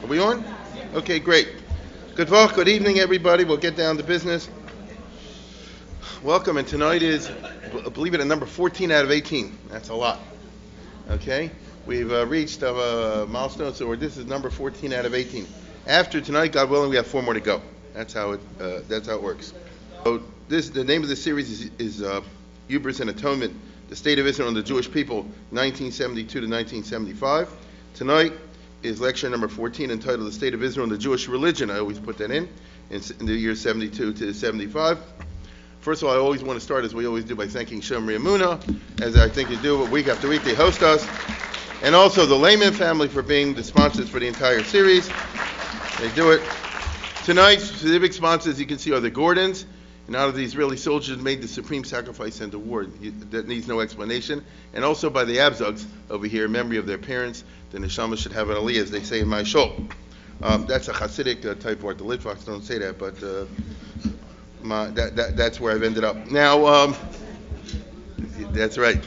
Are we on? Okay, great. Good evening, everybody. We'll get down to business. Welcome, and tonight is, believe it, number 14 out of 18. That's a lot. Okay? We've reached a milestone, so this is number 14 out of 18. After tonight, God willing, we have 4 more to go. That's how it works. So the name of the series is Hubris and Atonement, the State of Israel and the Jewish People, 1972 to 1975. Tonight is lecture number 14, entitled The State of Israel and the Jewish Religion. I always put that in the years 72 to 75. First of all, I always want to start, as we always do, by thanking Shomri Amuna, as I think you do week after week. They host us. And also the Lehmann family for being the sponsors for the entire series. They do it. Tonight's specific sponsors, you can see, are the Gordons. And out of these Israeli soldiers made the supreme sacrifice and award. That needs no explanation. And also by the Abzugs over here, in memory of their parents. The neshama should have an aliyah, as they say in my shul. That's a Hasidic type word. The Litvaks don't say that, but that's where I've ended up. Now, that's right.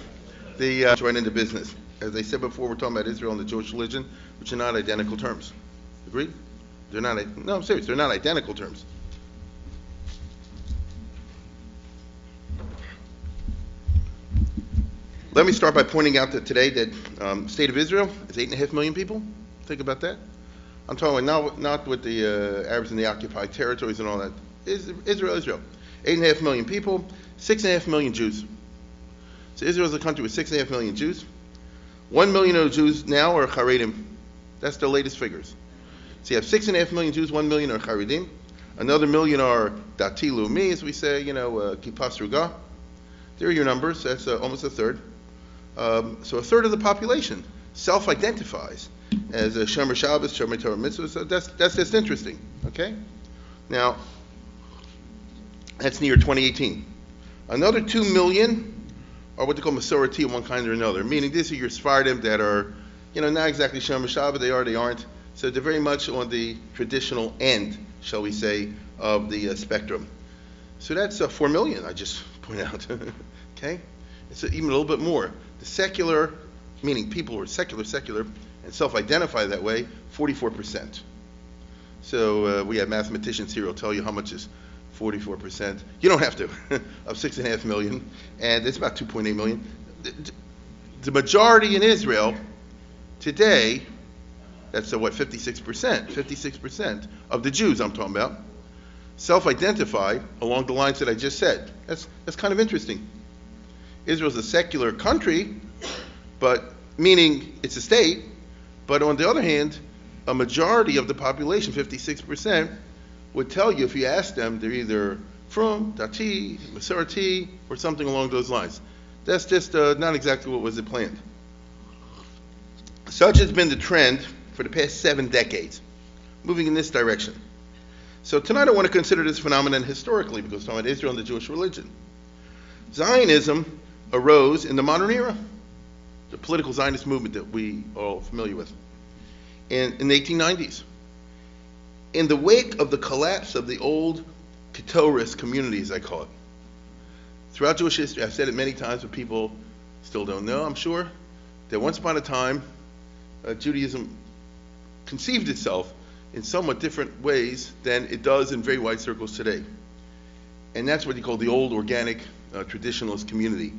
Right into business. As I said before, we're talking about Israel and the Jewish religion, which are not identical terms. Agreed? They're not. No, I'm serious. They're not identical terms. Let me start by pointing out that today that state of Israel is 8.5 million people. Think about that. I'm talking not with the Arabs in the occupied territories and all that. Israel. 8.5 million people, 6.5 million Jews. So Israel is a country with 6.5 million Jews. 1 million of Jews now are Haredim. That's the latest figures. So you have 6.5 million Jews, 1 million are Haredim. Another million are Dati Lumi, as we say, Kippas Ruga. There are your numbers. That's almost a third. So a third of the population self-identifies as a Shomer Shabbos, Shomer Torah Mitzvah. So that's just interesting. Okay? Now, that's near 2018. Another 2 million are what they call Masorati of one kind or another, meaning these are your Sephardim that are, not exactly Shomer Shabbos, they aren't. So they're very much on the traditional end, shall we say, of the spectrum. So that's 4 million, I just point out. Okay? It's even a little bit more. The secular, meaning people who are secular, and self-identify that way, 44%. So we have mathematicians here who will tell you how much is 44%. You don't have to, of 6.5 million, and it's about 2.8 million. The majority in Israel today, that's 56%? 56% of the Jews I'm talking about, self-identify along the lines that I just said. That's kind of interesting. Israel's a secular country, but meaning it's a state, but on the other hand, a majority of the population, 56%, would tell you, if you ask them, they're either from Dati, Masorati, or something along those lines. That's just not exactly what was planned. Such has been the trend for the past 7 decades, moving in this direction. So tonight I want to consider this phenomenon historically, because we're talking about Israel and the Jewish religion. Zionism arose in the modern era, the political Zionist movement that we are all familiar with, in the 1890s. In the wake of the collapse of the old Kettorist communities, I call it, throughout Jewish history, I've said it many times, but people still don't know, I'm sure, that once upon a time, Judaism conceived itself in somewhat different ways than it does in very wide circles today. And that's what you call the old organic traditionalist community,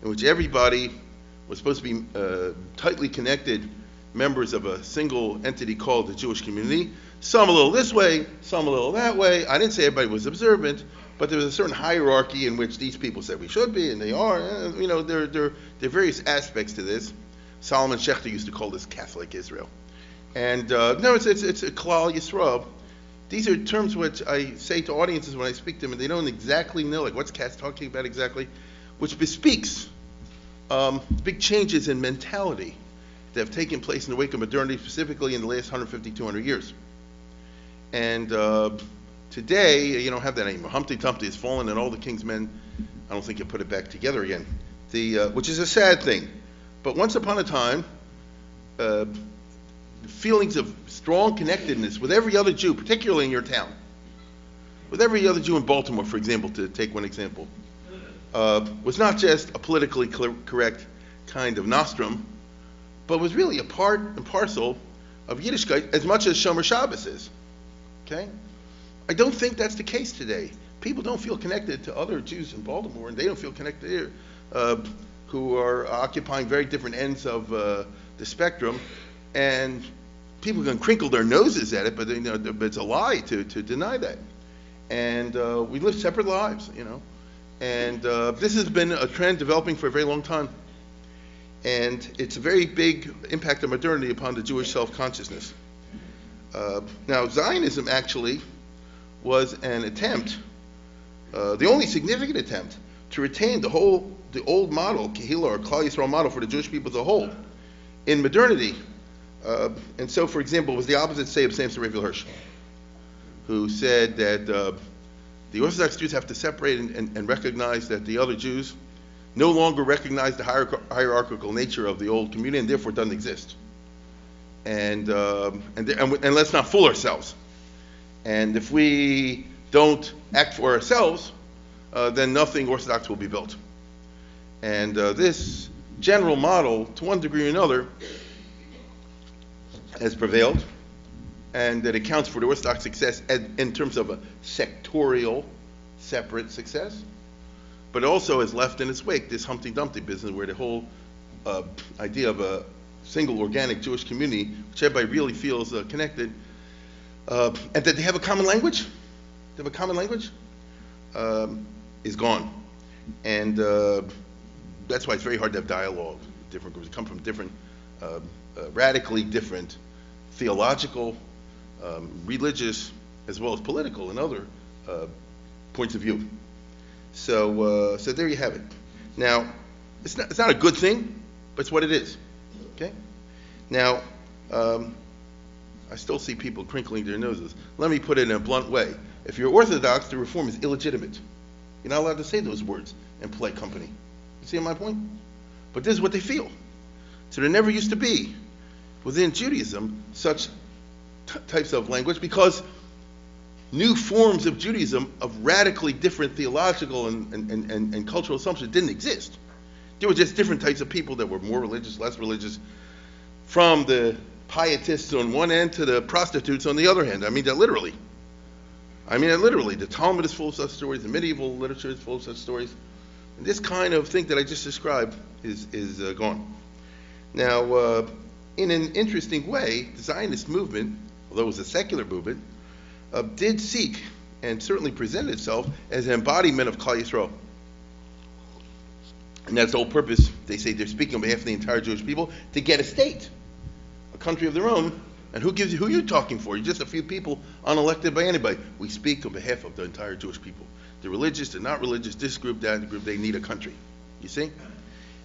in which everybody was supposed to be tightly connected members of a single entity called the Jewish community. Some a little this way, some a little that way. I didn't say everybody was observant, but there was a certain hierarchy in which these people said we should be, and they are. There are various aspects to this. Solomon Schechter used to call this Catholic Israel. And no, it's a Klal Yisrael. These are terms which I say to audiences when I speak to them, and they don't exactly know, like, what's Cass talking about exactly, which bespeaks big changes in mentality that have taken place in the wake of modernity, specifically in the last 150, 200 years. And today, you don't have that anymore. Humpty Dumpty has fallen, and all the king's men, I don't think you put it back together again, which is a sad thing. But once upon a time, feelings of strong connectedness with every other Jew, particularly in your town, with every other Jew in Baltimore, for example, to take one example, was not just a politically correct kind of nostrum, but was really a part and parcel of Yiddishkeit as much as Shomer Shabbos is. Okay? I don't think that's the case today. People don't feel connected to other Jews in Baltimore, and they don't feel connected here, who are occupying very different ends of the spectrum. And people can crinkle their noses at it, but but it's a lie to deny that. And we live separate lives, And this has been a trend developing for a very long time. And it's a very big impact of modernity upon the Jewish self-consciousness. Now, Zionism actually was an attempt, the only significant attempt, to retain the old model, Kehillah or Klal Yisrael model for the Jewish people as a whole, in modernity. And so, for example, it was the opposite, say, of Samson Raphael Hirsch, who said that the Orthodox Jews have to separate and recognize that the other Jews no longer recognize the hierarchical nature of the old community, and therefore doesn't exist. And let's not fool ourselves. And if we don't act for ourselves, then nothing Orthodox will be built. And this general model, to one degree or another, has prevailed, and that accounts for the Orthodox success in terms of a sectorial, separate success, but also has left in its wake this Humpty Dumpty business where the whole idea of a single organic Jewish community, which everybody really feels connected, and that they have a common language, is gone. And that's why it's very hard to have dialogue with different groups. They come from different, radically different theological, religious, as well as political and other points of view. So there you have it. Now, it's not a good thing, but it's what it is. Okay? Now, I still see people crinkling their noses. Let me put it in a blunt way. If you're Orthodox, the reform is illegitimate. You're not allowed to say those words in polite company. You see my point? But this is what they feel. So there never used to be within Judaism such types of language, because new forms of Judaism of radically different theological and cultural assumptions didn't exist. There were just different types of people that were more religious, less religious, from the pietists on one end to the prostitutes on the other hand. I mean that literally. The Talmud is full of such stories, the medieval literature is full of such stories. And this kind of thing that I just described is gone. Now, in an interesting way, the Zionist movement, although it was a secular movement, did seek and certainly presented itself as an embodiment of Klal Yisrael. And that's the whole purpose. They say they're speaking on behalf of the entire Jewish people to get a state, a country of their own. And who are you talking for? You're just a few people unelected by anybody. We speak on behalf of the entire Jewish people. The religious, the not religious, this group, that group, they need a country. You see?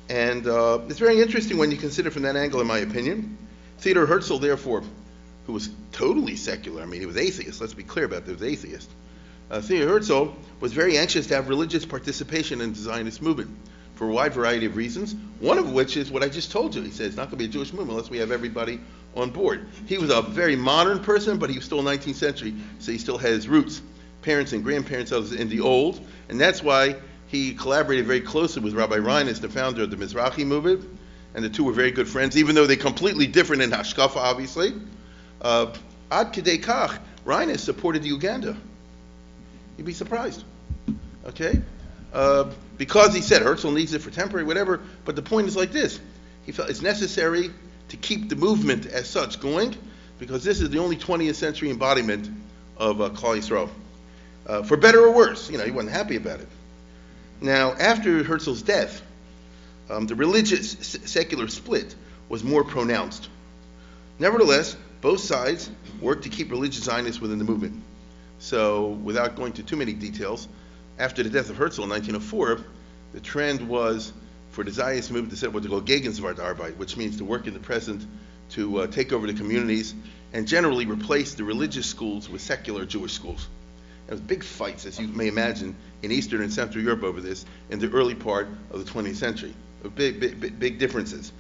And it's very interesting when you consider from that angle, in my opinion. Theodor Herzl, therefore, who was totally secular, he was atheist, let's be clear about that, he was atheist. Theodor Herzl was very anxious to have religious participation in the Zionist movement for a wide variety of reasons, one of which is what I just told you. He said it's not going to be a Jewish movement unless we have everybody on board. He was a very modern person, but he was still 19th century, so he still had his roots, parents and grandparents in the old, and that's why he collaborated very closely with Rabbi Reines, the founder of the Mizrahi movement, and the two were very good friends, even though they're completely different in Hashkafa, obviously. Ad Kedei Kach, Reines supported Uganda. You'd be surprised. Okay? Because he said Herzl needs it for temporary, whatever, but the point is like this. He felt it's necessary to keep the movement as such going, because this is the only 20th century embodiment of Klal Yisrael. For better or worse, he wasn't happy about it. Now, after Herzl's death, the religious secular split was more pronounced. Nevertheless, both sides worked to keep religious Zionists within the movement. So, without going into too many details, after the death of Herzl in 1904, the trend was for the Zionist movement to set what they call Gegenswart Arbeit, which means to work in the present, to take over the communities, and generally replace the religious schools with secular Jewish schools. There was big fights, as you may imagine, in Eastern and Central Europe over this in the early part of the 20th century. Big differences.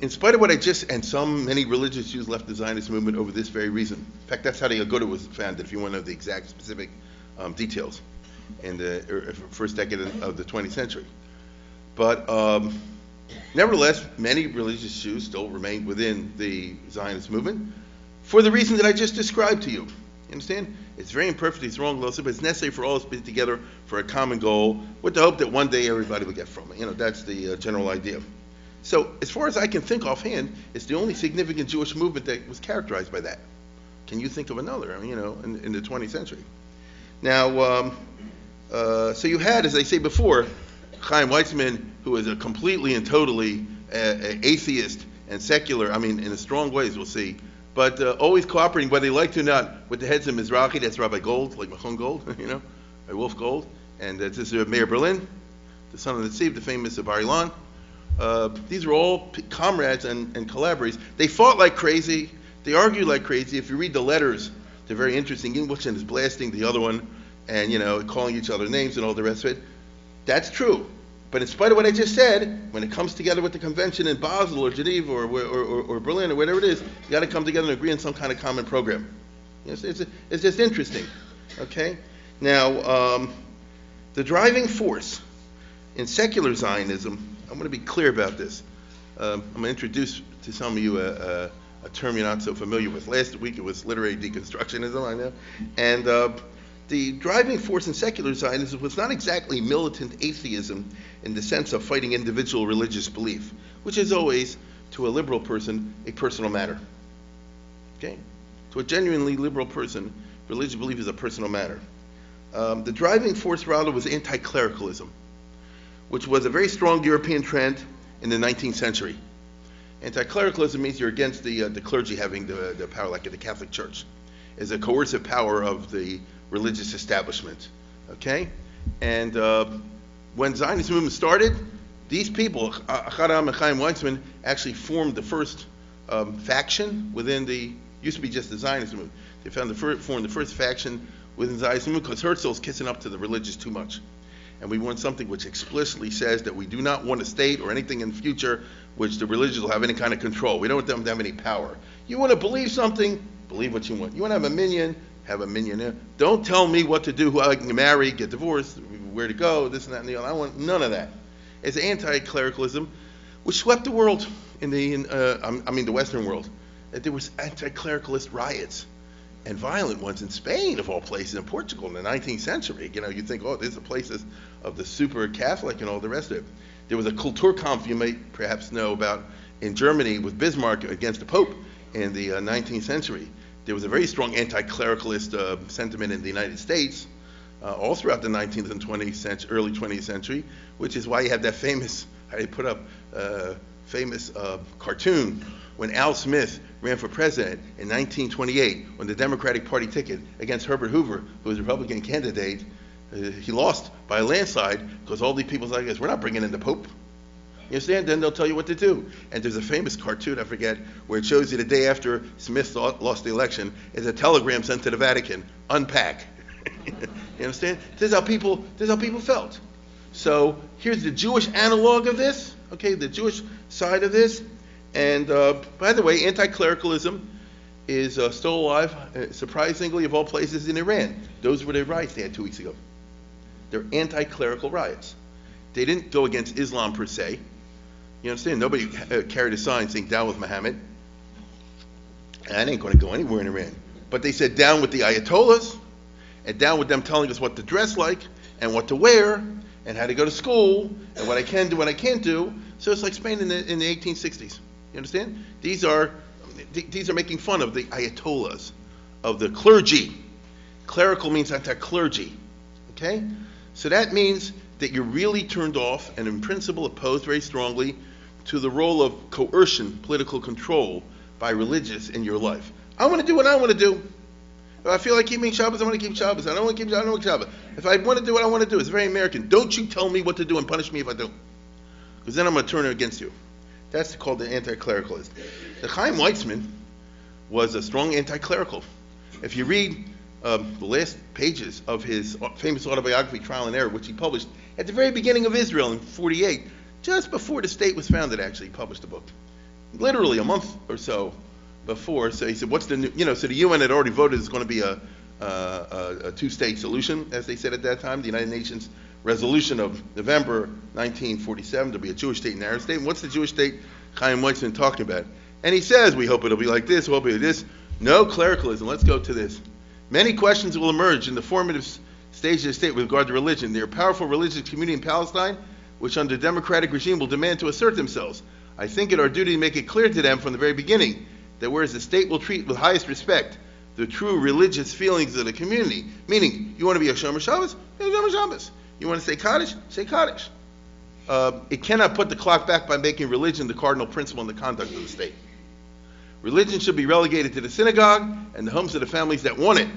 In spite of what many religious Jews left the Zionist movement over this very reason. In fact, that's how the Aguda was founded, if you want to know the exact specific details, in the first decade of the 20th century. But Nevertheless, many religious Jews still remained within the Zionist movement for the reason that I just described to you. You understand? It's very imperfect, it's wrong, but it's necessary for all of us to be together for a common goal with the hope that one day everybody will get from it. That's the general idea. So, as far as I can think offhand, it's the only significant Jewish movement that was characterized by that. Can you think of another, in the 20th century? Now, so you had, as I say before, Chaim Weizmann, who is a completely and totally atheist and secular, in a strong ways, we'll see, but always cooperating, whether they like to or not, with the heads of Mizrahi, that's Rabbi Gold, like Machon Gold, or Wolf Gold, and this is Mayor Berlin, the son of the Tzib, the famous Bar Ilan. These are all comrades and collaborators. They fought like crazy. They argued like crazy. If you read the letters, they're very interesting. Each one is blasting the other one and, calling each other names and all the rest of it. That's true. But in spite of what I just said, when it comes together with the convention in Basel or Geneva or Berlin or whatever it is, you got to come together and agree on some kind of common program. It's just interesting. Okay? Now, the driving force in secular Zionism, I'm going to be clear about this. I'm going to introduce to some of you a term you're not so familiar with. Last week it was literary deconstructionism, I know. And the driving force in secular Zionism was not exactly militant atheism in the sense of fighting individual religious belief, which is always, to a liberal person, a personal matter. Okay? To a genuinely liberal person, religious belief is a personal matter. The driving force, rather, was anti-clericalism, which was a very strong European trend in the 19th century. Anti-clericalism means you're against the clergy having the power, like in the Catholic Church, is a coercive power of the religious establishment. Okay? And when Zionist movement started, these people, Acharam and Chaim Weizmann, actually formed the first faction within used to be just the Zionist movement. They formed the first faction within the Zionist movement because Herzl's kissing up to the religious too much. And we want something which explicitly says that we do not want a state or anything in the future which the religious will have any kind of control. We don't want them to have any power. You want to believe something, believe what you want. You want to have a minion, have a minion. Don't tell me what to do, who I can marry, get divorced, where to go, this and that and the other. I want none of that. It's anti-clericalism, which swept the world the Western world. There was anti-clericalist riots. And violent ones in Spain, of all places, in Portugal in the 19th century. You think, these are places of the super Catholic and all the rest of it. There was a Kulturkampf, you may perhaps know about, in Germany with Bismarck against the Pope in the 19th century. There was a very strong anti-clericalist sentiment in the United States all throughout the 19th and 20th century, early 20th century, which is why you have that famous cartoon when Al Smith ran for president in 1928 on the Democratic Party ticket against Herbert Hoover, who was a Republican candidate. He lost by a landslide because all these people said, I guess, we're not bringing in the Pope. You understand? Then they'll tell you what to do. And there's a famous cartoon, I forget, where it shows you the day after Smith lost the election, is a telegram sent to the Vatican, unpack. You understand? This is how people felt. So here's the Jewish analog of this, okay, the Jewish side of this. And by the way, anti-clericalism is still alive, surprisingly, of all places, in Iran. Those were the riots they had 2 weeks ago. They're anti-clerical riots. They didn't go against Islam per se. You understand? Nobody carried a sign saying down with Muhammad. And I ain't going to go anywhere in Iran. But they said down with the Ayatollahs, and down with them telling us what to dress like, and what to wear, and how to go to school, and what I can do, what I can't do. So it's like Spain in the 1860s. You understand? These are making fun of the Ayatollahs, of the clergy. Clerical means anti-clergy. Okay? So that means that you're really turned off and in principle opposed very strongly to the role of coercion, political control by religious in your life. I want to do what I want to do. If I feel like keeping Shabbos, I want to keep Shabbos. I don't want to keep Shabbos, I don't want to keep Shabbos. If I want to do what I want to do, it's very American. Don't you tell me what to do and punish me if I don't. Because then I'm going to turn it against you. That's called the anti-clericalist. The Chaim Weizmann was a strong anti-clerical. If you read the last pages of his famous autobiography, Trial and Error, which he published at the very beginning of Israel in 1948, just before the state was founded, actually, he published the book. Literally a month or so before. So he said, what's the new, so the UN had already voted it's going to be a two-state solution, as they said at that time. The United Nations resolution of November 1947 to be a Jewish state and Arab state. And what's the Jewish state Chaim Weizmann talking about? And he says, we hope it'll be like this, we hope it'll be this. No clericalism. Let's go to this. Many questions will emerge in the formative stage of the state with regard to religion. There are powerful religious community in Palestine which under democratic regime will demand to assert themselves. I think it our duty to make it clear to them from the very beginning that whereas the state will treat with highest respect the true religious feelings of the community, meaning you want to be a Shomer Shabbos? Be a Shomer Shabbos. You want to say Kaddish? Say Kaddish. It cannot put the clock back by making religion the cardinal principle in the conduct of the state. Religion should be relegated to the synagogue and the homes of the families that want it.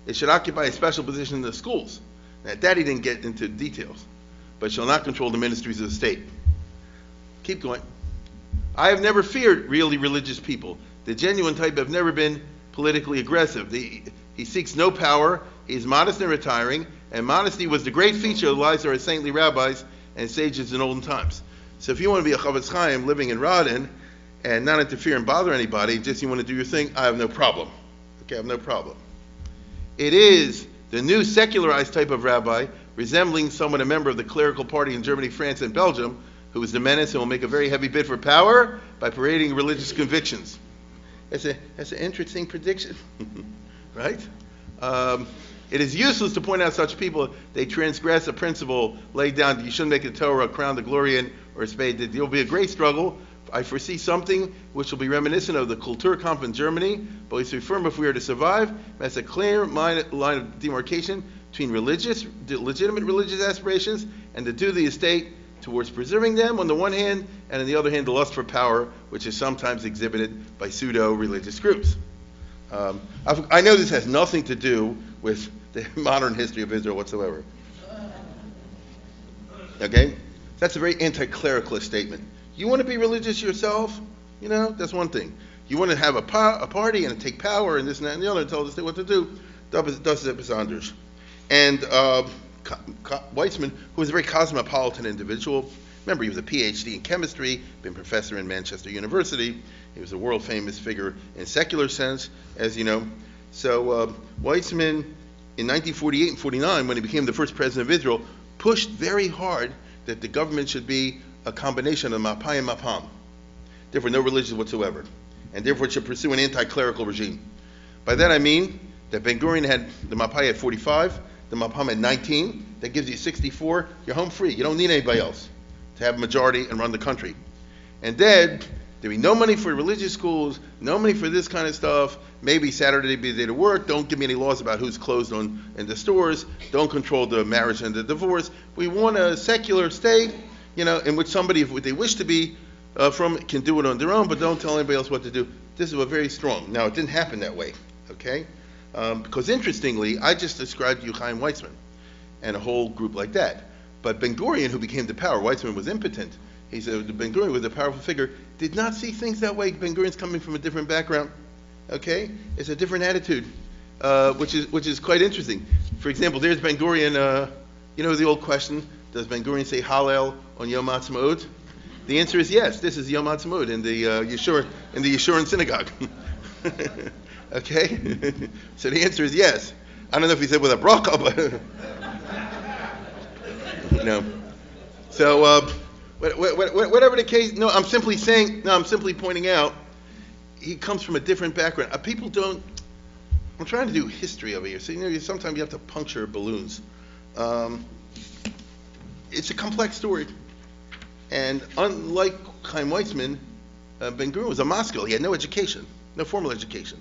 It should occupy a special position in the schools. Now, that he didn't get into details, but shall not control the ministries of the state. Keep going. I have never feared really religious people. The genuine type have never been politically aggressive. He seeks no power. He is modest and retiring, and modesty was the great feature of the lives of our saintly rabbis and sages in olden times. So if you want to be a Chavetz Chaim living in Rodden and not interfere and bother anybody, just you want to do your thing, I have no problem. Okay, I have no problem. It is the new secularized type of rabbi, resembling somewhat a member of the clerical party in Germany, France, and Belgium, who is the menace and will make a very heavy bid for power by parading religious convictions. That's an interesting prediction, right? It is useless to point out such people. They transgress a principle laid down. You shouldn't make a Torah, a crown to glory in, or a spade. There will be a great struggle. I foresee something which will be reminiscent of the Kulturkampf in Germany, but we should affirm if we are to survive, that's a clear line of demarcation between legitimate religious aspirations and the duty of the state towards preserving them on the one hand, and on the other hand, the lust for power, which is sometimes exhibited by pseudo-religious groups. I know this has nothing to do with the modern history of Israel whatsoever. Okay? That's a very anti-clericalist statement. You want to be religious yourself? You know, that's one thing. You want to have a party and take power and this and that and the other and tell the state what to do. Das ist besonders. And Weizmann, who was a very cosmopolitan individual, remember he was a PhD in chemistry, been professor in Manchester University. He was a world-famous figure in secular sense, as you know. So Weizmann, in 1948 and 49, when he became the first president of Israel, pushed very hard that the government should be a combination of Mapai and Mapam. Therefore, no religion whatsoever. And therefore, it should pursue an anti-clerical regime. By that I mean that Ben-Gurion had, the Mapai had 45, the Mapam had 19. That gives you 64. You're home free. You don't need anybody else to have a majority and run the country. And then, there'd be no money for religious schools, no money for this kind of stuff. Maybe Saturday be the day to work. Don't give me any laws about who's closed in the stores. Don't control the marriage and the divorce. We want a secular state, you know, in which somebody, if they wish to be from, can do it on their own, but don't tell anybody else what to do. This is very strong. Now, it didn't happen that way, okay? Because interestingly, I just described you Chaim Weizmann and a whole group like that. But Ben-Gurion, who became the power, Weizmann was impotent. He said Ben-Gurion was a powerful figure, did not see things that way. Ben-Gurion's coming from a different background, okay? It's a different attitude, which is quite interesting. For example, there's Ben-Gurion, you know the old question, does Ben-Gurion say Hallel on Yom HaAtzmaut? The answer is yes. This is Yom HaAtzmaut in the Yeshurun synagogue. Okay? So the answer is yes. I don't know if he said with a bracha, but you know. So whatever the case, I'm simply pointing out he comes from a different background. People don't. I'm trying to do history over here. So you know, sometimes you have to puncture balloons. It's a complex story, and unlike Chaim Weizmann, Ben-Gurion was a maskil. He had no education, no formal education.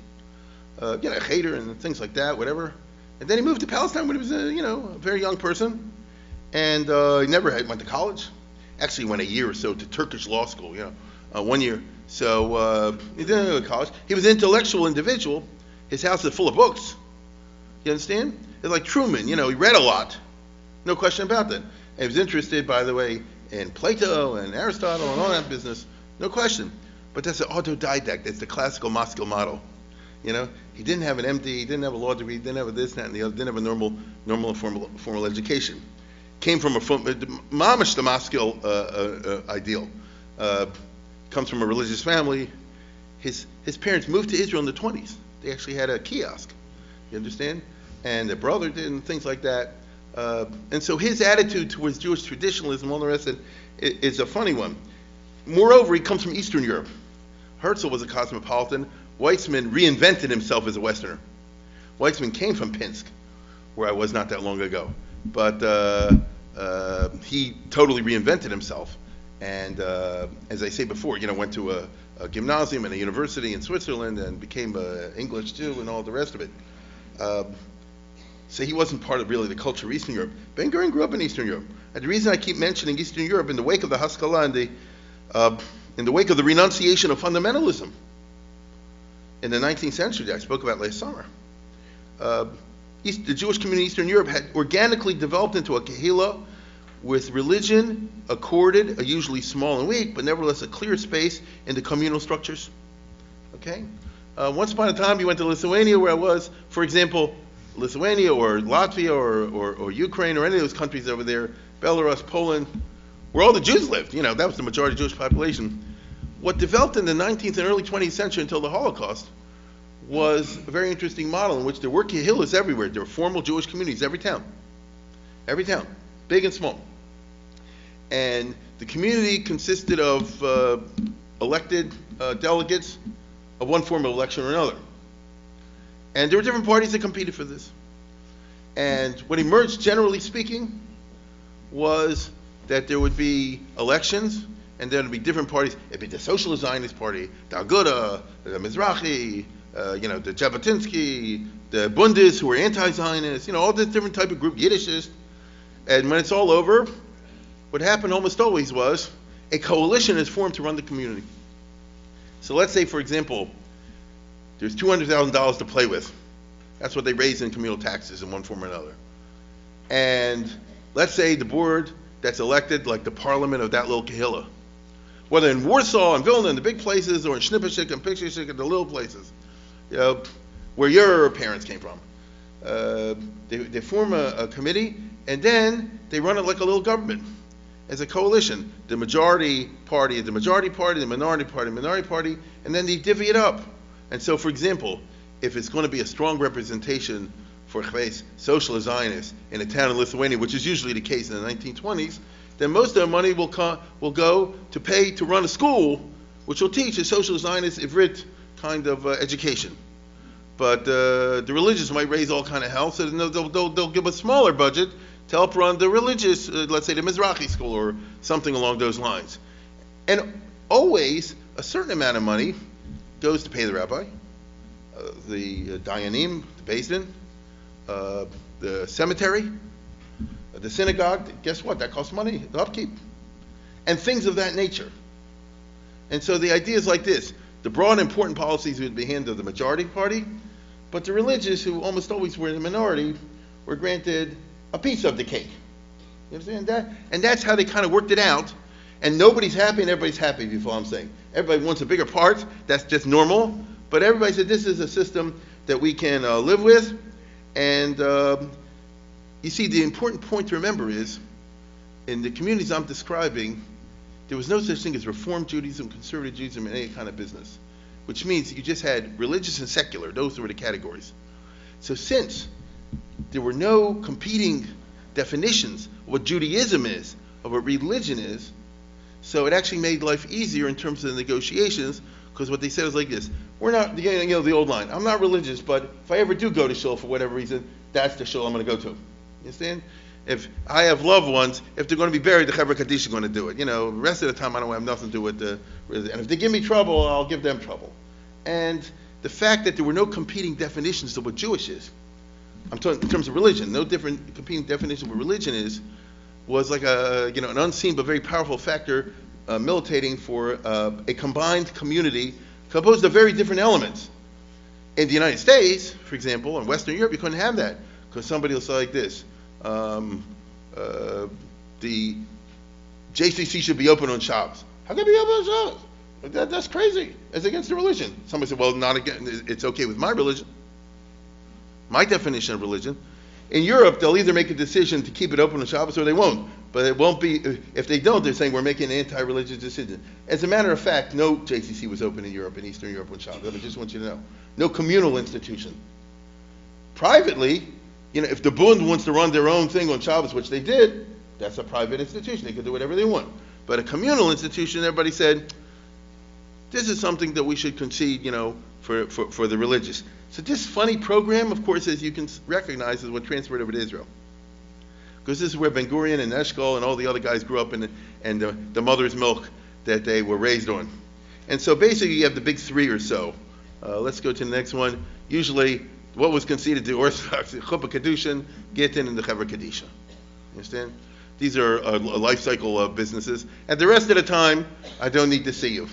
A cheder and things like that, whatever. And then he moved to Palestine when he was a very young person, and he never went to college. Actually, went a year or so to Turkish law school. 1 year. So he didn't go to college. He was an intellectual individual. His house is full of books. You understand? It's like Truman. He read a lot. No question about that. And he was interested, by the way, in Plato and Aristotle and all that business. No question. But that's an autodidact. That's the classical maskil model. He didn't have an MD, he didn't have a law degree, he didn't have a this, that, and the other, didn't have a normal formal education. Came from mamish the maskil ideal. Comes from a religious family. His parents moved to Israel in the 20s. They actually had a kiosk. You understand? And their brother did and things like that. And so his attitude towards Jewish traditionalism, all the rest of it, is a funny one. Moreover, he comes from Eastern Europe. Herzl was a cosmopolitan. Weizmann reinvented himself as a Westerner. Weizmann came from Pinsk, where I was not that long ago. But he totally reinvented himself. And as I say before, went to a gymnasium and a university in Switzerland and became an English Jew and all the rest of it. So he wasn't part of really the culture of Eastern Europe. Ben Gurion grew up in Eastern Europe. And the reason I keep mentioning Eastern Europe, in the wake of the Haskalah and in the wake of the renunciation of fundamentalism in the 19th century that I spoke about last summer, the Jewish community in Eastern Europe had organically developed into a kehillah with religion accorded, usually small and weak, but nevertheless a clear space in the communal structures. Okay? Once upon a time, you went to Lithuania, where I was, for example, Lithuania or Latvia or Ukraine or any of those countries over there, Belarus, Poland, where all the Jews lived. That was the majority Jewish population. What developed in the 19th and early 20th century until the Holocaust was a very interesting model in which there were kehillas everywhere. There were formal Jewish communities, every town, big and small. And the community consisted of elected delegates of one form of election or another. And there were different parties that competed for this. And what emerged, generally speaking, was that there would be elections, and there would be different parties. It'd be the Socialist Zionist Party, the Aguda, the Mizrahi, the Jabotinsky, the Bundes, who were anti-Zionist, all this different type of group, Yiddishist. And when it's all over, what happened almost always was a coalition is formed to run the community. So let's say, for example, there's $200,000 to play with. That's what they raise in communal taxes in one form or another. And let's say the board that's elected, like the parliament of that little kehillah, whether in Warsaw and Vilna and the big places, or in Schnippershik and Pikshik and the little places, where your parents came from, they form a committee, and then they run it like a little government, as a coalition. The majority party is the majority party, the minority party, and then they divvy it up. And so, for example, if it's going to be a strong representation for socialist Zionists in a town in Lithuania, which is usually the case in the 1920s, then most of the money will go to pay to run a school which will teach a socialist Zionist Ivrit kind of education. But the religious might raise all kind of hell, so they'll give a smaller budget to help run the religious, let's say the Mizrahi school or something along those lines. And always a certain amount of money goes to pay the rabbi, the dayanim, the beis din, the cemetery, the synagogue. Guess what? That costs money, the upkeep, and things of that nature. And so the idea is like this: the broad important policies would be handed to the majority party, but the religious, who almost always were in the minority, were granted a piece of the cake. You understand that? And that's how they kind of worked it out. And nobody's happy and everybody's happy, if you follow what I'm saying. Everybody wants a bigger part. That's just normal. But everybody said this is a system that we can live with. And you see, the important point to remember is, in the communities I'm describing, there was no such thing as Reform Judaism, Conservative Judaism, and any kind of business. Which means you just had religious and secular. Those were the categories. So since there were no competing definitions of what Judaism is, of what religion is, so it actually made life easier in terms of the negotiations, because what they said was like this: we're not, the old line, I'm not religious, but if I ever do go to shul for whatever reason, that's the shul I'm going to go to. You understand? If I have loved ones, if they're going to be buried, the Chevra Kaddish is going to do it. The rest of the time I don't have nothing to do with the religion. And if they give me trouble, I'll give them trouble. And the fact that there were no competing definitions of what Jewish is, I'm talking in terms of religion, no different competing definition of what religion is, was like an unseen but very powerful factor militating for a combined community composed of very different elements. In the United States, for example, in Western Europe, you couldn't have that, because somebody will say like this: the JCC should be open on Shabbos. How can it be open on Shabbos? That's crazy. It's against the religion. Somebody said, well, not again. It's okay with my religion, my definition of religion. In Europe, they'll either make a decision to keep it open on Shabbos or they won't. But it won't be, if they don't, they're saying we're making an anti-religious decision. As a matter of fact, no JCC was open in Europe, in Eastern Europe on Shabbos. I just want you to know. No communal institution. Privately, if the Bund wants to run their own thing on Shabbos, which they did, that's a private institution. They could do whatever they want. But a communal institution, everybody said, this is something that we should concede, for the religious. So this funny program, of course, as you can recognize, is what transferred over to Israel. Because this is where Ben Gurion and Eshkol and all the other guys grew up in, and the mother's milk that they were raised on. And so basically you have the big three or so. Let's go to the next one. Usually, what was conceded to Orthodox? Chuppah Kedushin, Gittin, and the Chevra Kedisha. Understand? These are life cycle businesses. And the rest of the time, I don't need to see you.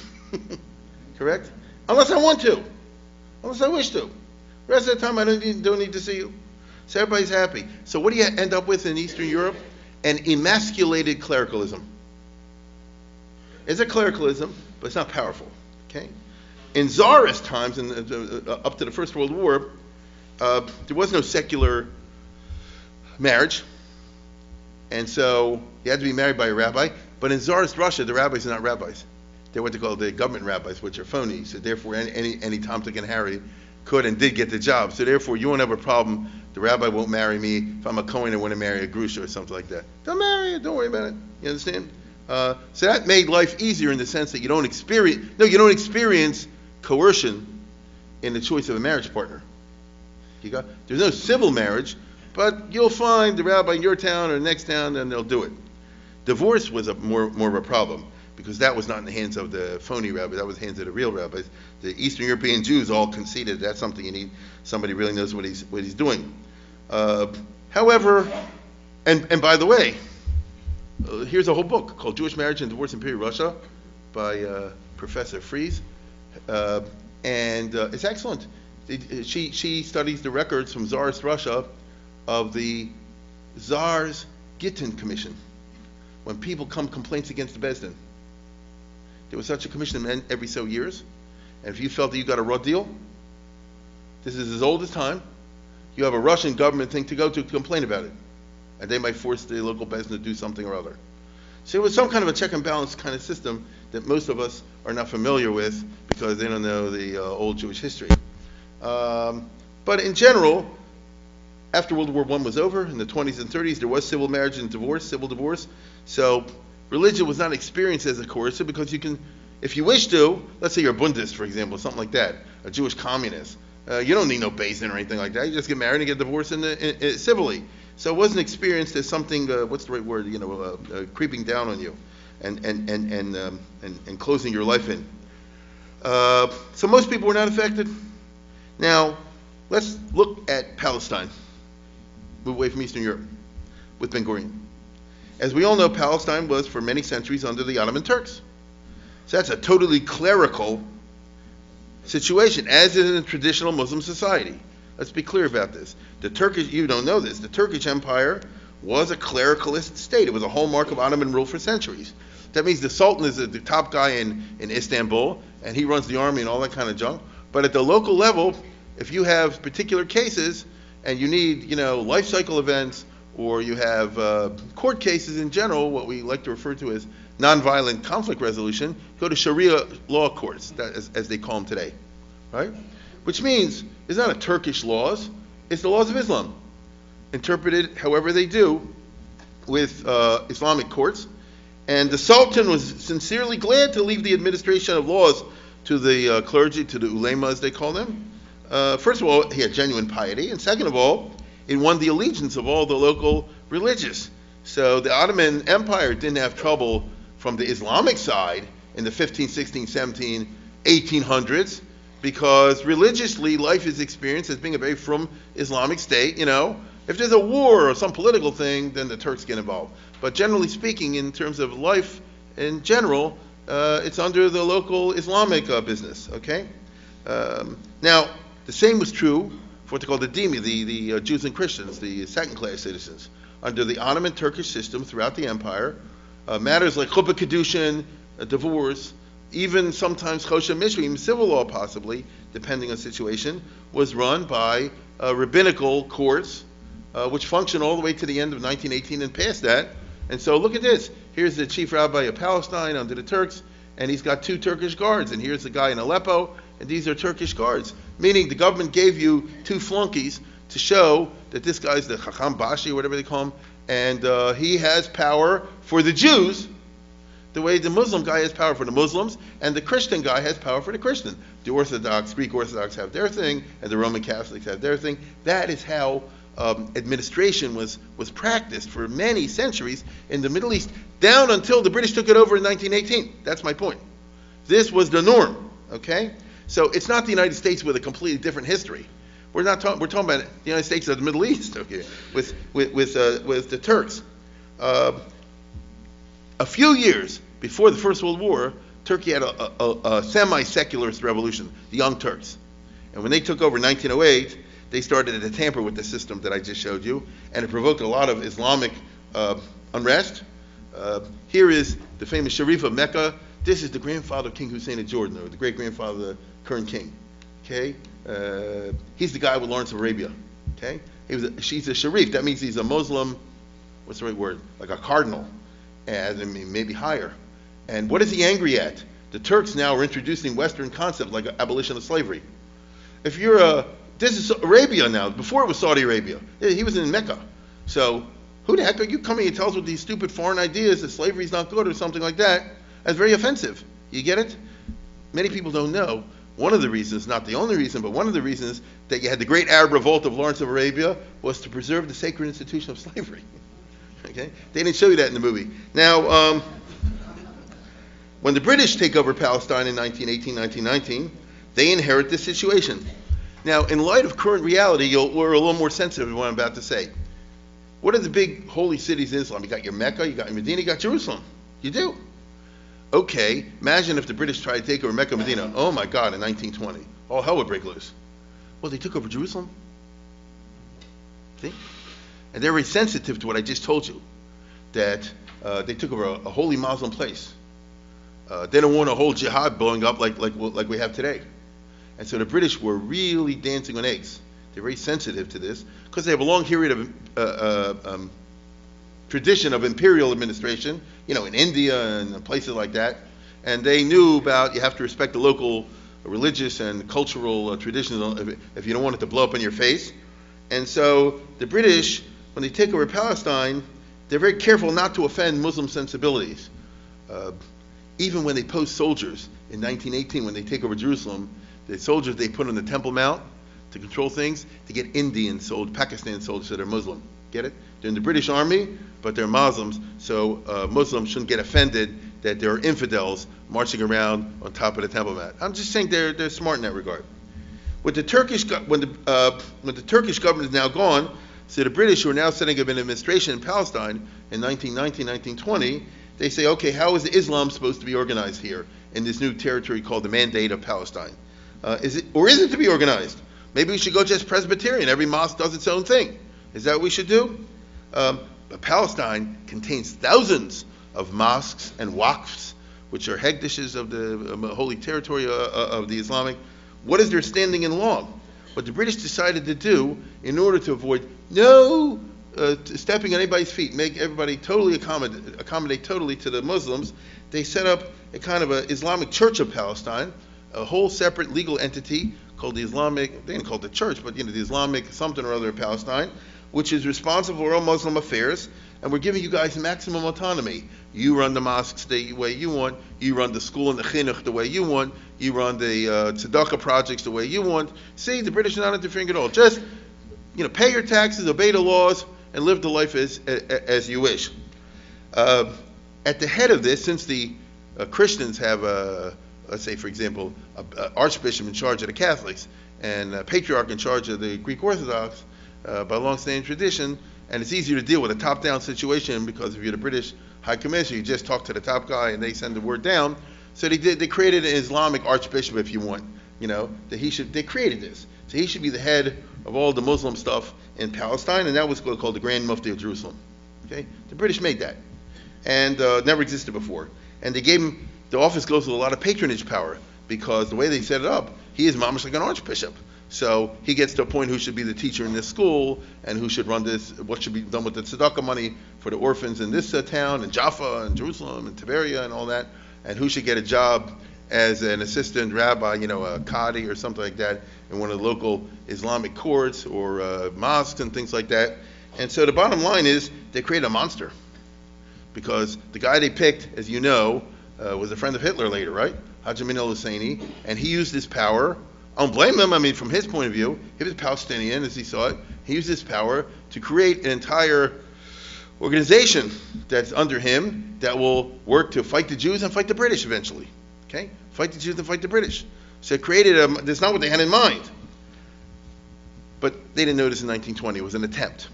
Correct? Unless I want to. Unless I wish to. The rest of the time, I don't need to see you. So everybody's happy. So what do you end up with in Eastern Europe? An emasculated clericalism. It's a clericalism, but it's not powerful. Okay? In Tsarist times, up to the First World War, there was no secular marriage. And so you had to be married by a rabbi. But in Tsarist Russia, the rabbis are not rabbis. They're what they call the government rabbis, which are phony. So therefore, any Tom, Dick, and Harry could and did get the job. So therefore, you won't have a problem. The rabbi won't marry me. If I'm a Kohen, I want to marry a Grusha or something like that. Don't marry it. Don't worry about it. You understand? So that made life easier in the sense that you don't experience coercion in the choice of a marriage partner. There's no civil marriage, but you'll find the rabbi in your town or next town, and they'll do it. Divorce was more of a problem, because that was not in the hands of the phony rabbi, that was in the hands of the real rabbis. The Eastern European Jews all conceded that's something you need. Somebody really knows what he's doing. However, and by the way, here's a whole book called Jewish Marriage and Divorce in Imperial Russia by Professor Fries, and it's excellent. She studies the records from Tsarist Russia of the Tsar's Gittin Commission, when people come complaints against the Beis Din. There was such a commission every so years, and if you felt that you got a raw deal, this is as old as time, you have a Russian government thing to go to complain about it, and they might force the local Beis Din to do something or other. So it was some kind of a check and balance kind of system that most of us are not familiar with because they don't know the old Jewish history. But in general, after World War I was over, in the 20s and 30s, there was civil marriage and divorce, civil divorce. So religion was not experienced as a coercive because you can, if you wish to, let's say you're a Bundist, for example, something like that, a Jewish communist. You don't need no Beis Din or anything like that. You just get married and get divorced civilly. So it wasn't experienced as something, what's the right word, creeping down on you and closing your life in. So most people were not affected. Now, let's look at Palestine. Move away from Eastern Europe with Ben Gurion. As we all know, Palestine was for many centuries under the Ottoman Turks. So that's a totally clerical situation, as in a traditional Muslim society. Let's be clear about this. You don't know this, the Turkish Empire was a clericalist state. It was a hallmark of Ottoman rule for centuries. That means the Sultan is the top guy in Istanbul, and he runs the army and all that kind of junk. But at the local level, if you have particular cases, and you need, life cycle events, or you have court cases in general, what we like to refer to as nonviolent conflict resolution, go to Sharia law courts, as they call them today, right? Which means it's not a Turkish laws, it's the laws of Islam, interpreted however they do with Islamic courts. And the Sultan was sincerely glad to leave the administration of laws to the clergy, to the ulema as they call them. First of all, he had genuine piety, and second of all, it won the allegiance of all the local religious. So the Ottoman Empire didn't have trouble from the Islamic side in the 15, 16, 17, 1800s, because religiously life is experienced as being a very frum Islamic state. If there's a war or some political thing, then the Turks get involved. But generally speaking, in terms of life in general, it's under the local Islamic business, okay? Now, the same was true for what they call the dhimmi, the Jews and Christians, the second-class citizens. Under the Ottoman Turkish system throughout the empire, matters like chuppah kedushin, divorce, even sometimes choshen mishrim, civil law possibly, depending on the situation, was run by rabbinical courts, which functioned all the way to the end of 1918 and past that. And so look at this. Here's the chief rabbi of Palestine under the Turks, and he's got 2 Turkish guards. And here's the guy in Aleppo, and these are Turkish guards. Meaning the government gave you 2 flunkies to show that this guy's the Chacham Bashi, or whatever they call him, and he has power for the Jews the way the Muslim guy has power for the Muslims, and the Christian guy has power for the Christian. The Orthodox, Greek Orthodox have their thing, and the Roman Catholics have their thing. That is how administration was practiced for many centuries in the Middle East, down until the British took it over in 1918. That's my point. This was the norm, okay? So it's not the United States with a completely different history. We're talking about the United States of the Middle East, okay, with the Turks. A few years before the First World War, Turkey had a semi-secularist revolution, the Young Turks. And when they took over in 1908, they started to tamper with the system that I just showed you, and it provoked a lot of Islamic unrest. Here is the famous Sharif of Mecca. This is the grandfather of King Hussein of Jordan, or the great-grandfather of the current king. Okay? He's the guy with Lawrence of Arabia. Okay? She's a Sharif. That means he's a Muslim, what's the right word? Like a cardinal, and maybe higher. And what is he angry at? The Turks now are introducing Western concepts like abolition of slavery. If you're this is Arabia now. Before it was Saudi Arabia. He was in Mecca. So who the heck are you coming and tell us with these stupid foreign ideas that slavery is not good or something like that? That's very offensive. You get it? Many people don't know. One of the reasons, not the only reason, but one of the reasons that you had the great Arab revolt of Lawrence of Arabia was to preserve the sacred institution of slavery. Okay? They didn't show you that in the movie. Now, when the British take over Palestine in 1918, 1919, they inherit this situation. Now, in light of current reality, we're a little more sensitive to what I'm about to say. What are the big holy cities in Islam? You got your Mecca, you got your Medina, you got Jerusalem. You do. Okay, imagine if the British tried to take over Mecca and Medina. Oh my God, in 1920. All hell would break loose. Well, they took over Jerusalem. See? And they're very sensitive to what I just told you, that they took over a holy Muslim place. They don't want a whole jihad blowing up like we have today. And so the British were really dancing on eggs. They're very sensitive to this because they have a long period of tradition of imperial administration, in India and places like that. And they knew about you have to respect the local religious and cultural traditions if you don't want it to blow up in your face. And so the British, when they take over Palestine, they're very careful not to offend Muslim sensibilities. Even when they post soldiers in 1918, when they take over Jerusalem, the soldiers they put on the Temple Mount to control things, to get Indian soldiers, Pakistan soldiers that are Muslim. Get it? They're in the British Army, but they're Muslims, so Muslims shouldn't get offended that there are infidels marching around on top of the Temple Mount. I'm just saying they're smart in that regard. With the Turkish, when the Turkish government is now gone, so the British, who are now setting up an administration in Palestine in 1919, 1920, they say, okay, how is Islam supposed to be organized here in this new territory called the Mandate of Palestine? Is it to be organized? Maybe we should go just Presbyterian. Every mosque does its own thing. Is that what we should do? But Palestine contains thousands of mosques and waqfs, which are hegdishes of the holy territory of the Islamic. What is their standing in law? What the British decided to do in order to avoid stepping on anybody's feet, make everybody totally accommodate totally to the Muslims, they set up a kind of an Islamic Church of Palestine, a whole separate legal entity called the Islamic, they didn't call it the church, but the Islamic something or other of Palestine, which is responsible for all Muslim affairs, and we're giving you guys maximum autonomy. You run the mosques the way you want, you run the school and the chinuch the way you want, you run the tzedakah projects the way you want. See, the British are not interfering at all. Just, pay your taxes, obey the laws, and live the life as you wish. At the head of this, since the Christians have let's say, for example, an archbishop in charge of the Catholics and a patriarch in charge of the Greek Orthodox by long-standing tradition, and it's easier to deal with a top-down situation because if you're the British High Commissioner, you just talk to the top guy and they send the word down. So they created an Islamic archbishop, if you want, they created this. So he should be the head of all the Muslim stuff in Palestine, and that was called the Grand Mufti of Jerusalem. Okay, the British made that, and never existed before. And they gave him. The office goes with a lot of patronage power because the way they set it up, he is mamish like an archbishop. So he gets to appoint who should be the teacher in this school and who should run this, what should be done with the tzedakah money for the orphans in this town, and Jaffa, and Jerusalem, and Tiberia, and all that, and who should get a job as an assistant rabbi, a qadi or something like that in one of the local Islamic courts or mosques and things like that. And so the bottom line is they created a monster, because the guy they picked, as you know, was a friend of Hitler later, right? Haj Amin al-Husseini, and he used his power. I don't blame him. I mean, from his point of view, he was Palestinian, as he saw it. He used his power to create an entire organization that's under him that will work to fight the Jews and fight the British eventually. Okay? Fight the Jews and fight the British. So it created that's not what they had in mind. But they didn't know this in 1920. It was an attempt.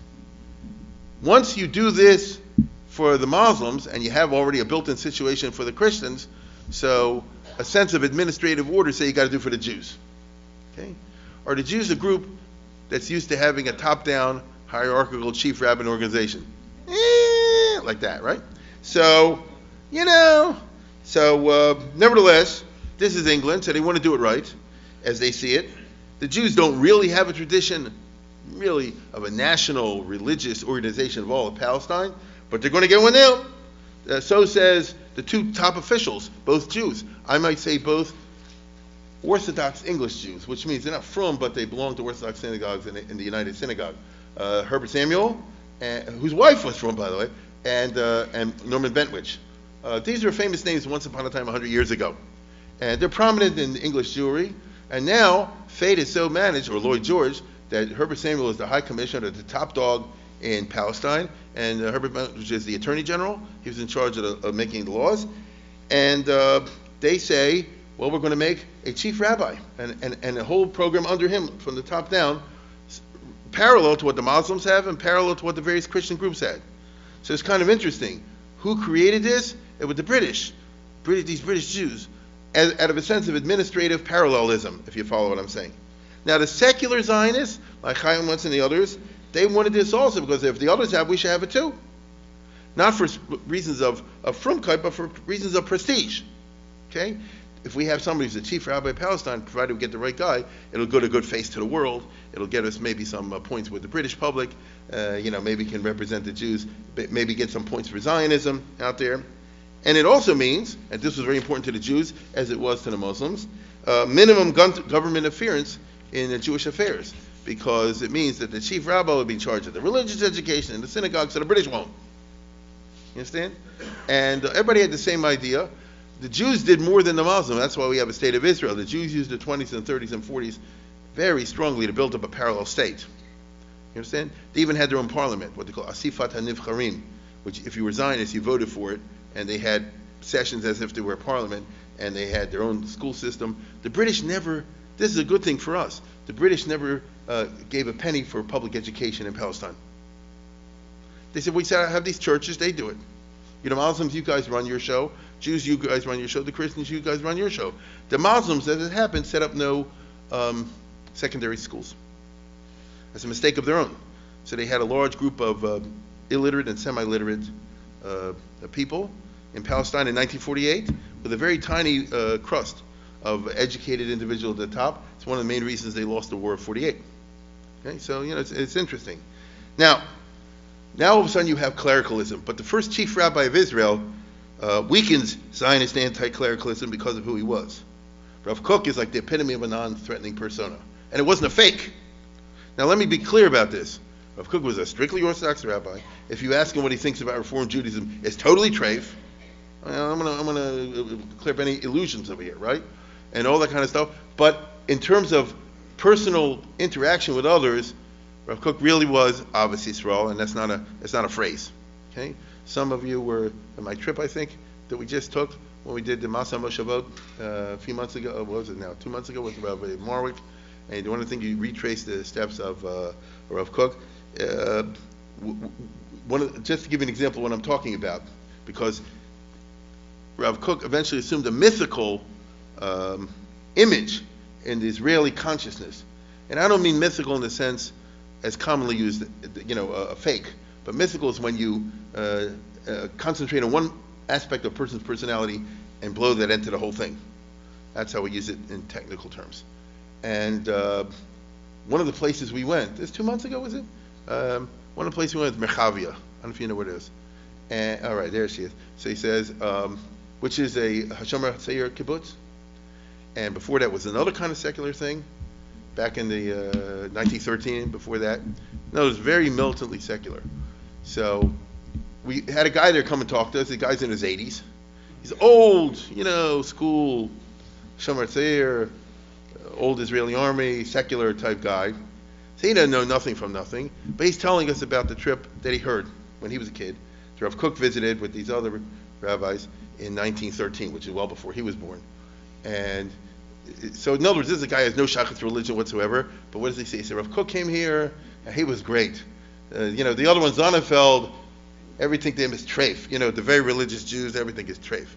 Once you do this for the Muslims, and you have already a built-in situation for the Christians, so a sense of administrative order say you got to do for the Jews. Okay? Are the Jews a group that's used to having a top-down hierarchical chief rabbin organization? Like that, right? So, nevertheless, this is England, so they want to do it right, as they see it. The Jews don't really have a tradition, really, of a national religious organization of all of Palestine, but they're going to get one now. So says the two top officials, both Jews. I might say both Orthodox English Jews, which means they're not from, but they belong to Orthodox synagogues in the United Synagogue. Herbert Samuel, whose wife was from, by the way, and Norman Bentwich. These are famous names once upon a time 100 years ago. And they're prominent in English Jewry. And now, fate is so managed, or Lloyd George, that Herbert Samuel is the High Commissioner, the top dog in Palestine, and Herbert Bentwich is the Attorney General. He was in charge of making the laws. And they say, well, we're going to make a chief rabbi, and a whole program under him from the top down, parallel to what the Muslims have and parallel to what the various Christian groups had. So it's kind of interesting. Who created this? It was the British, these British Jews, out of a sense of administrative parallelism, if you follow what I'm saying. Now, the secular Zionists, like Chaim and the others, they wanted this also, because if the others have, we should have it too. Not for reasons of frumkeit, but for reasons of prestige. Okay? If we have somebody who's the chief rabbi of Palestine, provided we get the right guy, it'll go to good face to the world. It'll get us maybe some points with the British public. Maybe can represent the Jews. Maybe get some points for Zionism out there. And it also means, and this was very important to the Jews, as it was to the Muslims, minimum government interference in Jewish affairs, because it means that the chief rabbi will be in charge of the religious education in the synagogue, so the British won't. You understand? And everybody had the same idea. The Jews did more than the Muslims. That's why we have a state of Israel. The Jews used the 20s and 30s and 40s very strongly to build up a parallel state. You understand? They even had their own parliament, what they call Asifat HaNivcharim, which if you were Zionist, you voted for it, and they had sessions as if they were a parliament, and they had their own school system. The British never, this is a good thing for us, the British never gave a penny for public education in Palestine. They said, we have these churches, they do it. Muslims, you guys run your show. Jews, you guys run your show. The Christians, you guys run your show. The Muslims, as it happened, set up no secondary schools. That's a mistake of their own. So they had a large group of illiterate and semi-literate people in Palestine in 1948 with a very tiny crust of educated individuals at the top. It's one of the main reasons they lost the war of 48. Okay, so it's interesting. Now all of a sudden you have clericalism, but the first chief rabbi of Israel weakens Zionist anti-clericalism because of who he was. Rav Kook is like the epitome of a non-threatening persona, and it wasn't a fake. Now let me be clear about this. Rav Kook was a strictly Orthodox rabbi. If you ask him what he thinks about Reform Judaism, it's totally treif. I'm gonna clear up any illusions over here, right? And all that kind of stuff. But in terms of personal interaction with others, Rav Kook really was Avos Yisrael, and that's not a phrase. Okay? Some of you were on my trip, I think, that we just took when we did the Masa Moshavot a few months ago. What was it now? 2 months ago with Rav Marwick. And one of the things you retrace the steps of Rav Kook. Just to give you an example of what I'm talking about, because Rav Kook eventually assumed a mythical image in the Israeli consciousness. And I don't mean mythical in the sense as commonly used, a fake. But mythical is when you concentrate on one aspect of a person's personality and blow that into the whole thing. That's how we use it in technical terms. And one of the places we went, this 2 months ago, was it? One of the places we went is Merchavia. I don't know if you know what it is. And, all right, there she is. So he says, which is a Hashomer Seir kibbutz. And before that was another kind of secular thing, back in the 1913, before that. No, it was very militantly secular. So we had a guy there come and talk to us. The guy's in his 80s. He's old, school, Shomer Tzair, old Israeli army, secular type guy. So he doesn't know nothing from nothing, but he's telling us about the trip that he heard when he was a kid. So Rav Kook visited with these other rabbis in 1913, which is well before he was born. And so in other words, this is a guy who has no shaykhut to religion whatsoever, but what does he say? He said, Rav Kook came here, and he was great. The other one, Zonefeld, everything to him is treif. The very religious Jews, everything is treif.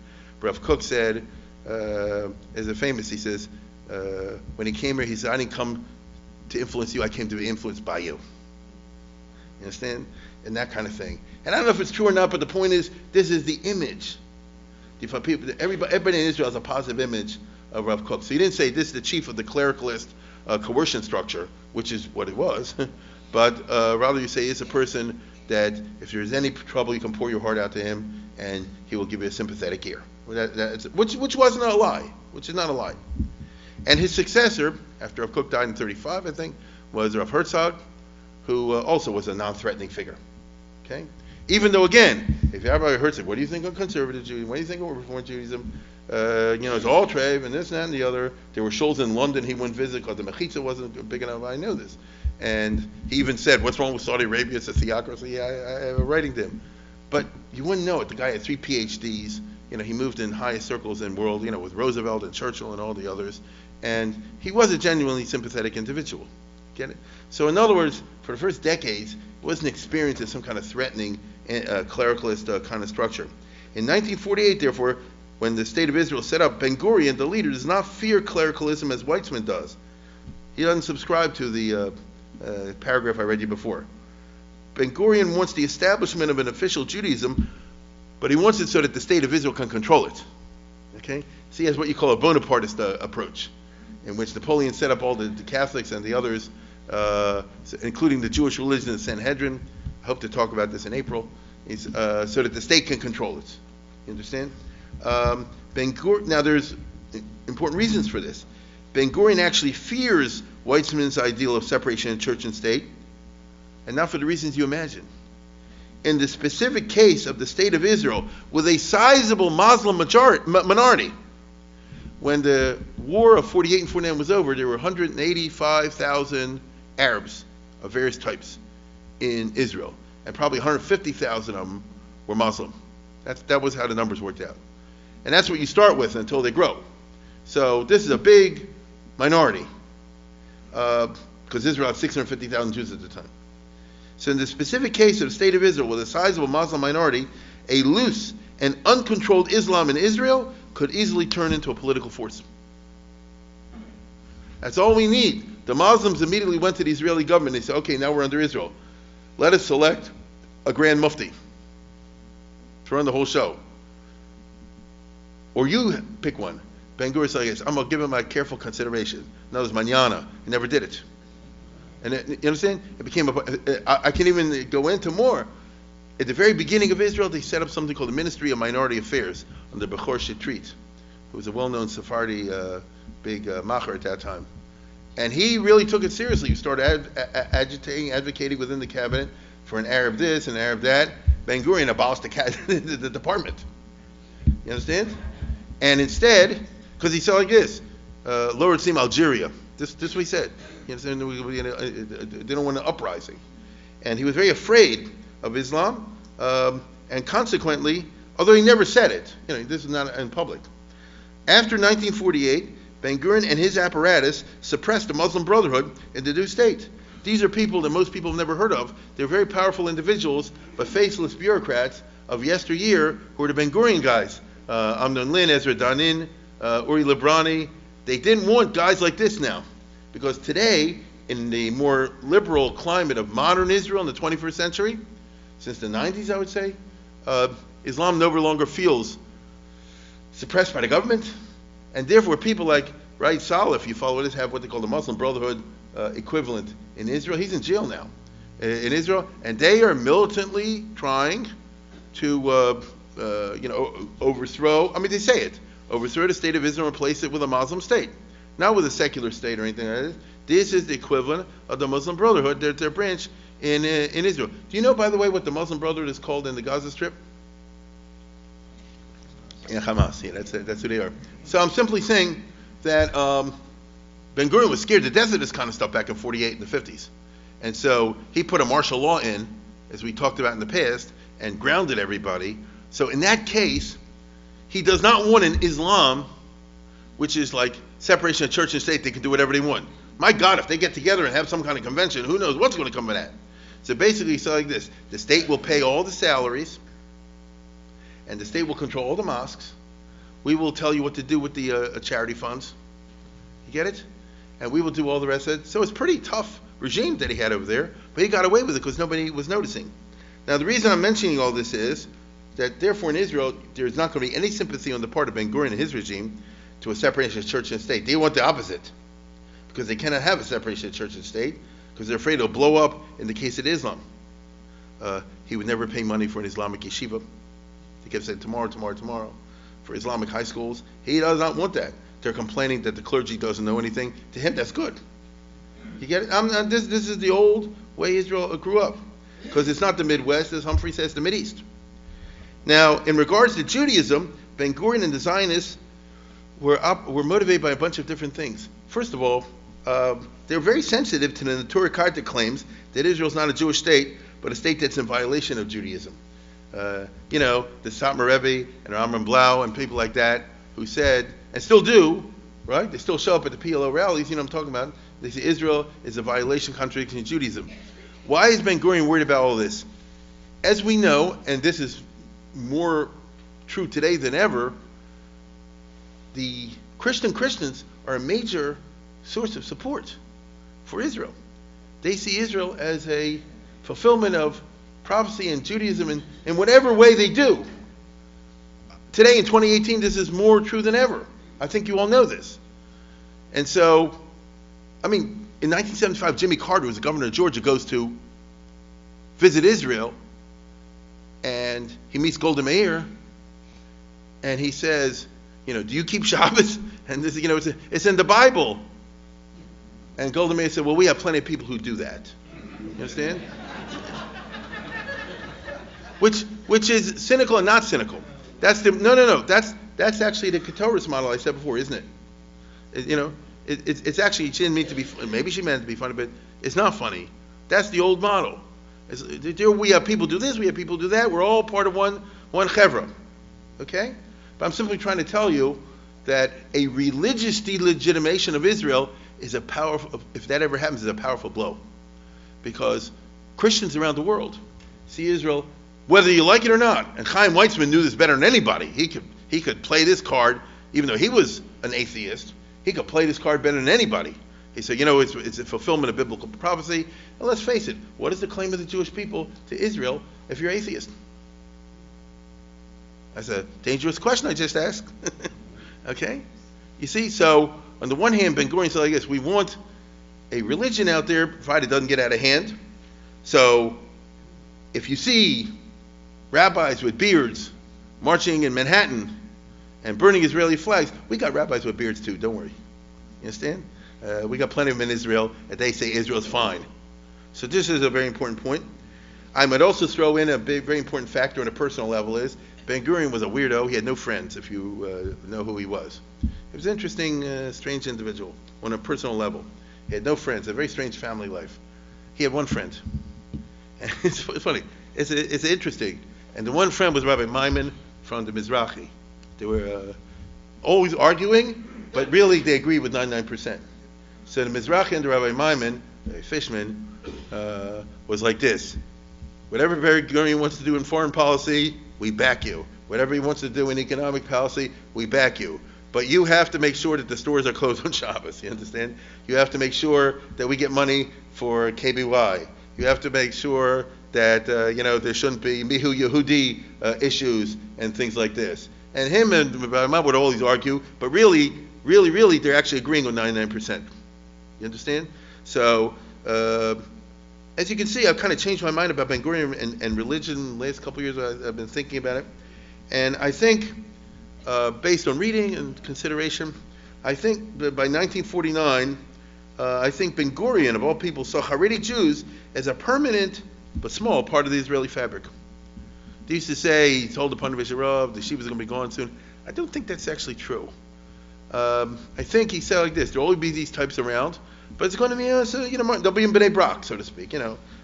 But Rav Kook said, as a famous, he says, when he came here, he said, I didn't come to influence you, I came to be influenced by you. You understand? And that kind of thing. And I don't know if it's true or not, but the point is, this is the image. Everybody in Israel has a positive image of Rav Kook. So he didn't say this is the chief of the clericalist coercion structure, which is what it was, but rather you say it's a person that if there's any trouble, you can pour your heart out to him, and he will give you a sympathetic ear. Which wasn't a lie, which is not a lie. And his successor, after Rav Kook died in 35, I think, was Rav Herzog, who also was a non-threatening figure. Okay? Even though, again, if Rabbi Herzog, what do you think of conservative Judaism? What do you think of Reform Judaism? It's all trev and this, that, and the other. There were shuls in London he wouldn't visit because the mechitza wasn't big enough. I know this. And he even said, what's wrong with Saudi Arabia? It's a theocracy. I have a writing to him. But you wouldn't know it. The guy had 3 PhDs. He moved in highest circles in the world, with Roosevelt and Churchill and all the others. And he was a genuinely sympathetic individual. Get it? So in other words, for the first decades, it wasn't experienced as some kind of threatening clericalist kind of structure. In 1948, therefore, when the state of Israel set up, Ben Gurion, the leader, does not fear clericalism as Weizmann does. He doesn't subscribe to the paragraph I read you before. Ben Gurion wants the establishment of an official Judaism, but he wants it so that the state of Israel can control it. Okay? So he has what you call a Bonapartist approach, in which Napoleon set up all the Catholics and the others, including the Jewish religion and Sanhedrin. I hope to talk about this in April, so that the state can control it. You understand? Now there's important reasons for this. Ben Gurion actually fears Weizmann's ideal of separation of church and state, and not for the reasons you imagine. In the specific case of the state of Israel, with a sizable Muslim minority, when the war of 48 and 49 was over, there were 185,000 Arabs of various types in Israel, and probably 150,000 of them were Muslim. That was how the numbers worked out. And that's what you start with until they grow. So this is a big minority, because Israel had 650,000 Jews at the time. So in the specific case of the state of Israel, with a sizable Muslim minority, a loose and uncontrolled Islam in Israel could easily turn into a political force. That's all we need. The Muslims immediately went to the Israeli government. They said, okay, now we're under Israel. Let us select a grand mufti to run the whole show. Or you pick one. Ben Gurion said, yes, I'm going to give him my careful consideration. In other words, manana. He never did it. And you understand? It became I can't even go into more. At the very beginning of Israel, they set up something called the Ministry of Minority Affairs under Bechor Shetrit, who was a well-known Sephardi big macher at that time. And he really took it seriously. He started advocating within the cabinet for an Arab this and an Arab that. Ben Gurion abolished the department. You understand? And instead, because he said like this, Lower Tzim Algeria. This is what he said. You understand? They don't want an uprising. And he was very afraid of Islam, and consequently, although he never said it, this is not in public. After 1948, Ben Gurion and his apparatus suppressed the Muslim Brotherhood in the new state. These are people that most people have never heard of. They're very powerful individuals, but faceless bureaucrats of yesteryear who were the Ben Gurion guys. Amnon Lin, Ezra Danin, Uri Librani. They didn't want guys like this now. Because today, in the more liberal climate of modern Israel in the 21st century, since the 90s, I would say, Islam no longer feels suppressed by the government. And therefore, people like Raid Saleh, if you follow it, have what they call the Muslim Brotherhood equivalent in Israel. He's in jail now in Israel. And they are militantly trying to overthrow, they say it, overthrow the state of Israel and replace it with a Muslim state. Not with a secular state or anything like that. This is the equivalent of the Muslim Brotherhood, their branch in Israel. Do you know, by the way, what the Muslim Brotherhood is called in the Gaza Strip? Yeah, Hamas. Yeah, that's who they are. So I'm simply saying that Ben-Gurion was scared to death of this kind of stuff back in 48 and the 50s. And so he put a martial law in, as we talked about in the past, and grounded everybody. So in that case, he does not want an Islam, which is like separation of church and state. They can do whatever they want. My God, if they get together and have some kind of convention, who knows what's going to come of that? So basically, it's like this. The state will pay all the salaries, and the state will control all the mosques. We will tell you what to do with the charity funds. You get it? And we will do all the rest of it. So it's a pretty tough regime that he had over there, but he got away with it because nobody was noticing. Now, the reason I'm mentioning all this is that, therefore, in Israel, there's not going to be any sympathy on the part of Ben-Gurion and his regime to a separation of church and state. They want the opposite, because they cannot have a separation of church and state, because they're afraid it'll blow up in the case of Islam. He would never pay money for an Islamic yeshiva. He kept saying, tomorrow, for Islamic high schools. He does not want that. They're complaining that the clergy doesn't know anything. To him, that's good. You get it? This is the old way Israel grew up, because it's not the Midwest, as Humphrey says, the Mideast. Now, in regards to Judaism, Ben-Gurion and the Zionists were motivated by a bunch of different things. First of all, they're very sensitive to the Torah Karta claims that Israel is not a Jewish state, but a state that's in violation of Judaism. The Satmar Rebbe and Amram Blau and people like that who said, and still do, right? They still show up at the PLO rallies, you know what I'm talking about. They say Israel is a violation, contradiction of Judaism. Why is Ben-Gurion worried about all this? As we know, and this is more true today than ever, the Christians are a major source of support for Israel. They see Israel as a fulfillment of prophecy and Judaism in whatever way they do. Today in 2018, this is more true than ever. I think you all know this. And so, in 1975, Jimmy Carter, who was the governor of Georgia, goes to visit Israel, and he meets Golda Meir, and he says, do you keep Shabbos? And this, it's in the Bible. And Golda Meir said, well, we have plenty of people who do that. You understand? Which is cynical and not cynical. That's no. That's actually the Ketoris model I said before, isn't it? It's actually, she didn't mean to be, maybe she meant to be funny, but it's not funny. That's the old model. We have people do this, we have people do that. We're all part of one chevra. Okay? But I'm simply trying to tell you that a religious delegitimation of Israel is a powerful, if that ever happens, is a powerful blow. Because Christians around the world see Israel, whether you like it or not. And Chaim Weitzman knew this better than anybody. He could play this card, even though he was an atheist. He could play this card better than anybody. He said, it's a fulfillment of biblical prophecy. And let's face it, what is the claim of the Jewish people to Israel if you're atheist? That's a dangerous question I just asked. Okay? You see, so on the one hand, Ben-Gurion said like this, we want a religion out there, provided it doesn't get out of hand. So if you see rabbis with beards marching in Manhattan and burning Israeli flags, we got rabbis with beards too, don't worry. You understand? We got plenty of them in Israel, and they say Israel's fine. So this is a very important point. I might also throw in a very important factor on a personal level is Ben-Gurion was a weirdo. He had no friends, if you know who he was. He was an interesting, strange individual on a personal level. He had no friends, a very strange family life. He had one friend. And it's funny. It's interesting. And the one friend was Rabbi Maimon from the Mizrahi. They were always arguing, but really they agreed with 99%. So the Mizrahi and the Rabbi Maimon, Fishman, was like this. Whatever Ben-Gurion wants to do in foreign policy, we back you. Whatever he wants to do in economic policy, we back you. But you have to make sure that the stores are closed on Shabbos, you understand? You have to make sure that we get money for KBY. You have to make sure that, there shouldn't be Mihu Yehudi issues and things like this. And him and Ma'am would always argue, but really, they're actually agreeing on 99%. You understand? So, as you can see, I've kind of changed my mind about Ben-Gurion and religion the last couple of years. I've been thinking about it. And I think based on reading and consideration, I think that by 1949, I think Ben Gurion, of all people, saw Haredi Jews as a permanent but small part of the Israeli fabric. They used to say, he told the Panovich Rav, the Shiva is going to be gone soon. I don't think that's actually true. I think he said like this, there will always be these types around, but it's going to be, they'll be in Bnei Brak, so to speak,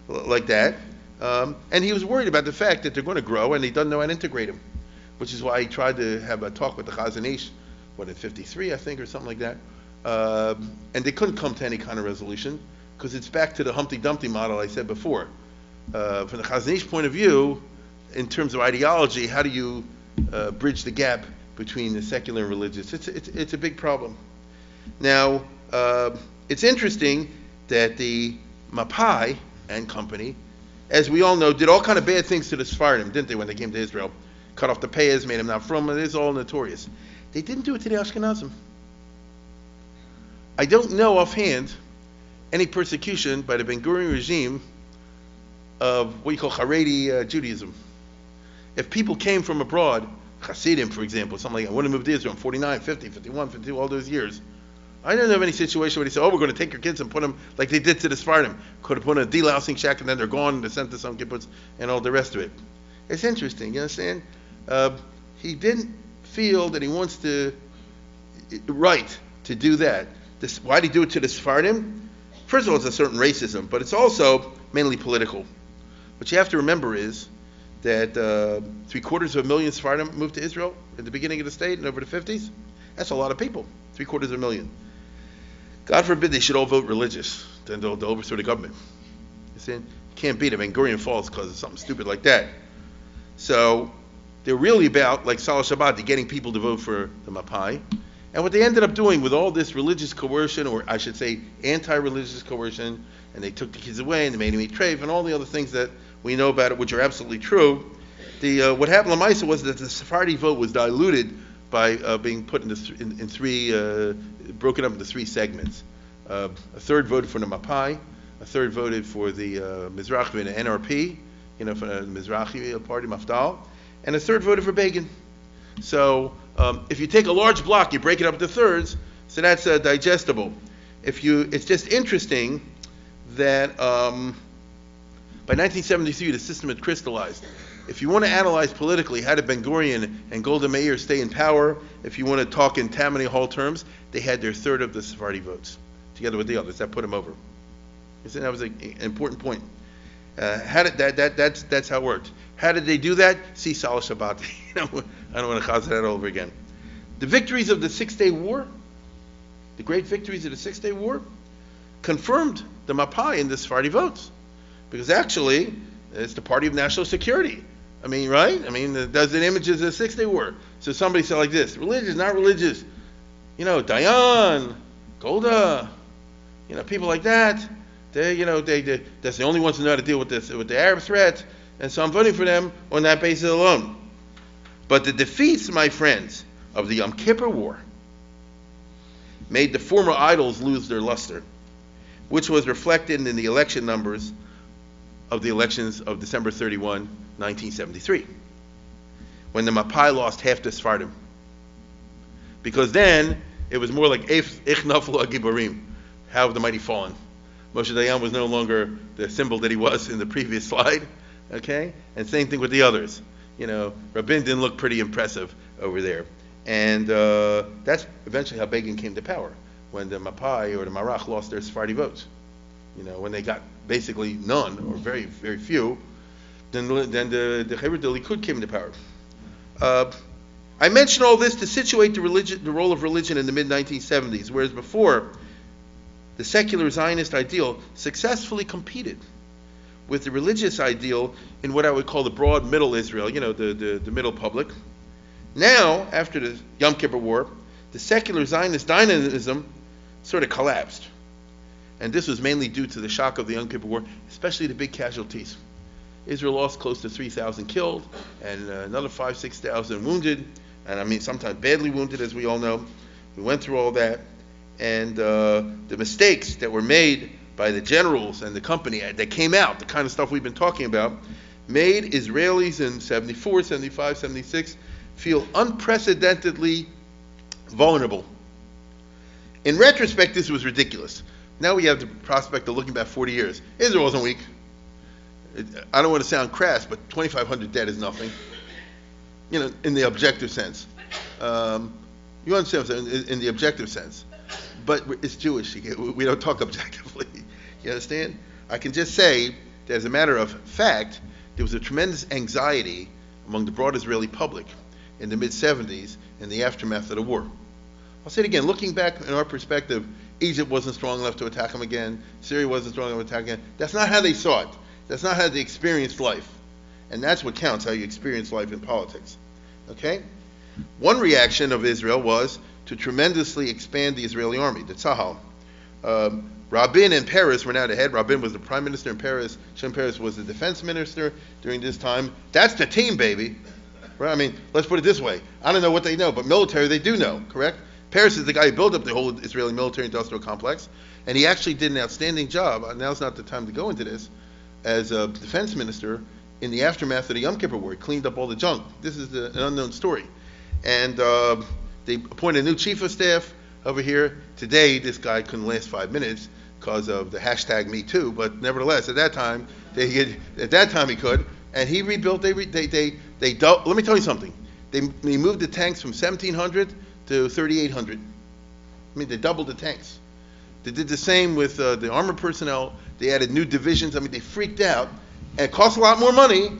like that. And he was worried about the fact that they're going to grow and he doesn't know how to integrate them, which is why he tried to have a talk with the Chazon Ish, in 53, I think, or something like that. And they couldn't come to any kind of resolution, because it's back to the Humpty Dumpty model I said before. From the Chazon Ish point of view, in terms of ideology, how do you bridge the gap between the secular and religious? It's a big problem. Now, it's interesting that the Mapai and company, as we all know, did all kind of bad things to the Sephardim, didn't they, when they came to Israel? Cut off the payas, made them not from, it is all notorious. They didn't do it to the Ashkenazim. I don't know offhand any persecution by the Ben Gurion regime of what you call Haredi Judaism. If people came from abroad, Hasidim, for example, something like that, wouldn't have moved to Israel in 49, 50, 51, 52, all those years. I don't know of any situation where they say, we're going to take your kids and put them, like they did to the Sephardim, could have put in a delousing shack and then they're gone and they're sent to some kibbutz and all the rest of it. It's interesting, you understand? He didn't feel that he wants to, right, to do that. Why did he do it to the Sephardim? First of all, it's a certain racism, but it's also mainly political. What you have to remember is that 750,000 Sephardim moved to Israel at the beginning of the state and over the 50s. That's a lot of people, 750,000. God forbid they should all vote religious, then they'll overthrow the government. You see? You can't beat them. Ben Gurion falls because of something stupid like that. So they're really about, like Salah Shabbat, getting people to vote for the Mapai. And what they ended up doing with all this religious coercion, or I should say anti-religious coercion, and they took the kids away and they made them eat treif and all the other things that we know about it, which are absolutely true. What happened Lamaisa was that the Sephardi vote was diluted by being put in three, broken up into three segments. A third voted for the Mapai, a third voted for the Mizrahi and the NRP, for the Mizrahi party, Mafdal, and a third voted for Begin. So if you take a large block, you break it up into thirds, so that's digestible. It's just interesting that by 1973 the system had crystallized. If you want to analyze politically how did Ben Gurion and Golda Meir stay in power, if you want to talk in Tammany Hall terms, they had their third of the Sephardi votes, together with the others. That put them over. You see, that was an important point. How did that's how it worked. How did they do that? See Salah Shabbat. I don't want to chaz that all over again. The victories of the 6-Day War, the great victories of the 6-Day War, confirmed the Mapai in the Sephardi votes. Because actually, it's the party of national security. I mean, right? I mean, there's an images of the 6-Day War. So somebody said like this, religious, not religious. Dayan, Golda, people like that. They that's the only ones who know how to deal with this, with the Arab threat. And so I'm voting for them on that basis alone. But the defeats, my friends, of the Yom Kippur War made the former idols lose their luster, which was reflected in the election numbers of the elections of December 31, 1973, when the Mapai lost half the Sephardim. Because then it was more like Ich Naflu Agibarim, how have the mighty fallen. Moshe Dayan was no longer the symbol that he was in the previous slide, okay? And same thing with the others. Rabin didn't look pretty impressive over there. And that's eventually how Begin came to power, when the Mapai or the Marach lost their Sephardi votes. When they got basically none, or very, very few, then the Likud came to power. I mention all this to situate the role of religion in the mid-1970s, whereas before, the secular Zionist ideal successfully competed with the religious ideal in what I would call the broad middle Israel, the middle public. Now, after the Yom Kippur War, the secular Zionist dynamism sort of collapsed. And this was mainly due to the shock of the Yom Kippur War, especially the big casualties. Israel lost close to 3,000 killed, and another 5,000-6,000 wounded, and I mean sometimes badly wounded, as we all know. We went through all that, and the mistakes that were made by the generals and the company that came out, the kind of stuff we've been talking about, made Israelis in 74, 75, 76 feel unprecedentedly vulnerable. In retrospect, this was ridiculous. Now we have the prospect of looking back 40 years. Israel wasn't weak. I don't want to sound crass, but 2,500 dead is nothing. In the objective sense. You understand what I'm saying? In the objective sense. But it's Jewish. We don't talk objectively. You understand? I can just say that as a matter of fact, there was a tremendous anxiety among the broad Israeli public in the mid-70s in the aftermath of the war. I'll say it again. Looking back in our perspective, Egypt wasn't strong enough to attack them again. Syria wasn't strong enough to attack again. That's not how they saw it. That's not how they experienced life. And that's what counts, how you experience life in politics. Okay? One reaction of Israel was to tremendously expand the Israeli army, the Tzahal. Rabin and Peres were now the head. Rabin was the prime minister, and Shimon Peres was the defense minister during this time. That's the team, baby. Right? I mean, let's put it this way. I don't know what they know, but military they do know, correct? Peres is the guy who built up the whole Israeli military-industrial complex, and he actually did an outstanding job. Now's not the time to go into this. As a defense minister, in the aftermath of the Yom Kippur War, he cleaned up all the junk. This is an unknown story. And they appointed a new chief of staff over here. Today, this guy couldn't last 5 minutes because of the hashtag Me Too, but nevertheless, at that time he could. And he rebuilt. Let me tell you something. They moved the tanks from 1,700 to 3,800. I mean, they doubled the tanks. They did the same with the armored personnel. They added new divisions. I mean, they freaked out. And it cost a lot more money.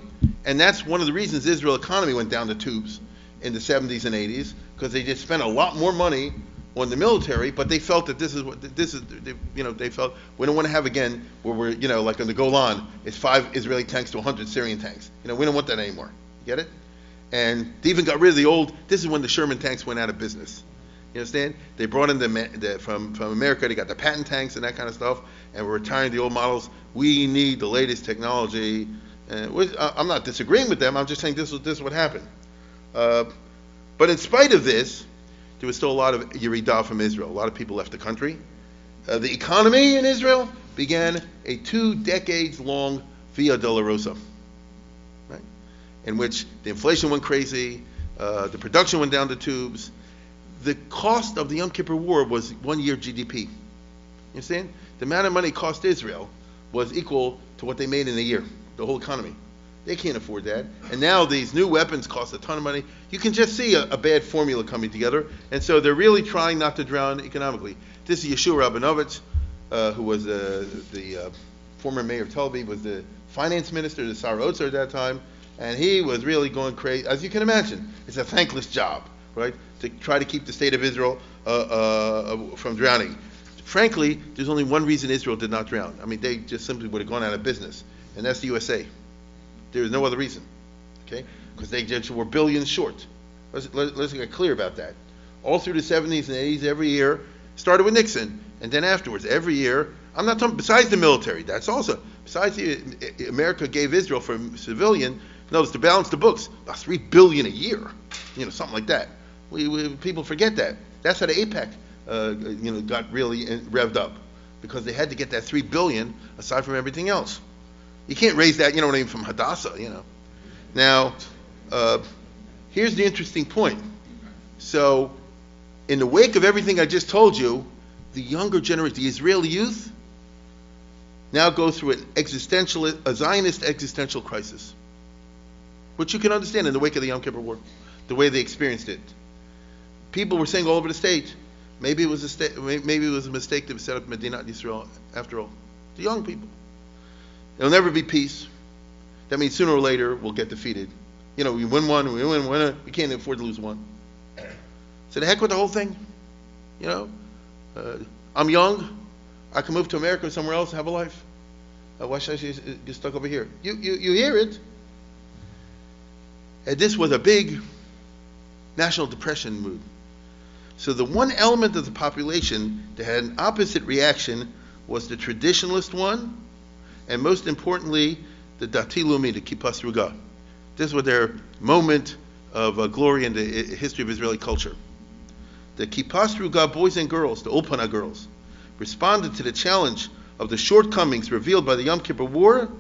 And that's one of the reasons Israel's economy went down the tubes in the 70s and 80s, because they just spent a lot more money on the military, but they felt that they felt we don't want to have again where we're, like on the Golan, it's 5 Israeli tanks to 100 Syrian tanks. We don't want that anymore. You get it? And they even got rid of the old, this is when the Sherman tanks went out of business. You understand? They brought in from America, they got the Patton tanks and that kind of stuff, and we're retiring the old models. We need the latest technology. I'm not disagreeing with them, I'm just saying this is what happened. But in spite of this, there was still a lot of yeridah from Israel. A lot of people left the country. The economy in Israel began a 2 decades-long Via Dolorosa, right? In which the inflation went crazy, the production went down the tubes. The cost of the Yom Kippur War was 1 year GDP. You understand? The amount of money it cost Israel was equal to what they made in a year, the whole economy. They can't afford that. And now these new weapons cost a ton of money. You can just see a bad formula coming together. And so they're really trying not to drown economically. This is Yeshua Rabinovich, who was the former mayor of Tel Aviv, was the finance minister, the Sar Ozer at that time. And he was really going crazy. As you can imagine, it's a thankless job, right? To try to keep the state of Israel from drowning. Frankly, there's only one reason Israel did not drown. I mean, they just simply would have gone out of business. And that's the USA. There is no other reason, okay? Because they just were billions short. Let's get clear about that. All through the 70s and 80s, every year, started with Nixon, and then afterwards, every year, I'm not talking, besides the military, that's also, besides America gave Israel for civilian, notice to balance the books, about $3 billion a year, something like that. People forget that. That's how the AIPAC, got really revved up, because they had to get that $3 billion aside from everything else. You can't raise that, from Hadassah, Now, here's the interesting point. So, in the wake of everything I just told you, the younger generation, the Israeli youth, now go through a Zionist existential crisis, which you can understand in the wake of the Yom Kippur War, the way they experienced it. People were saying all over the state, maybe it was a mistake to set up Medinat Yisrael after all. The young people. There'll never be peace. That means sooner or later we'll get defeated. We win one, we can't afford to lose one. So the heck with the whole thing. I'm young. I can move to America or somewhere else and have a life. Why should I get stuck over here? You hear it. And this was a big national depression mood. So the one element of the population that had an opposite reaction was the traditionalist one, and most importantly, the Dati Lumi, the Kippas Ruga. This was their moment of glory in the history of Israeli culture. The Kippas Ruga boys and girls, the Ulpana girls, responded to the challenge of the shortcomings revealed by the Yom Kippur War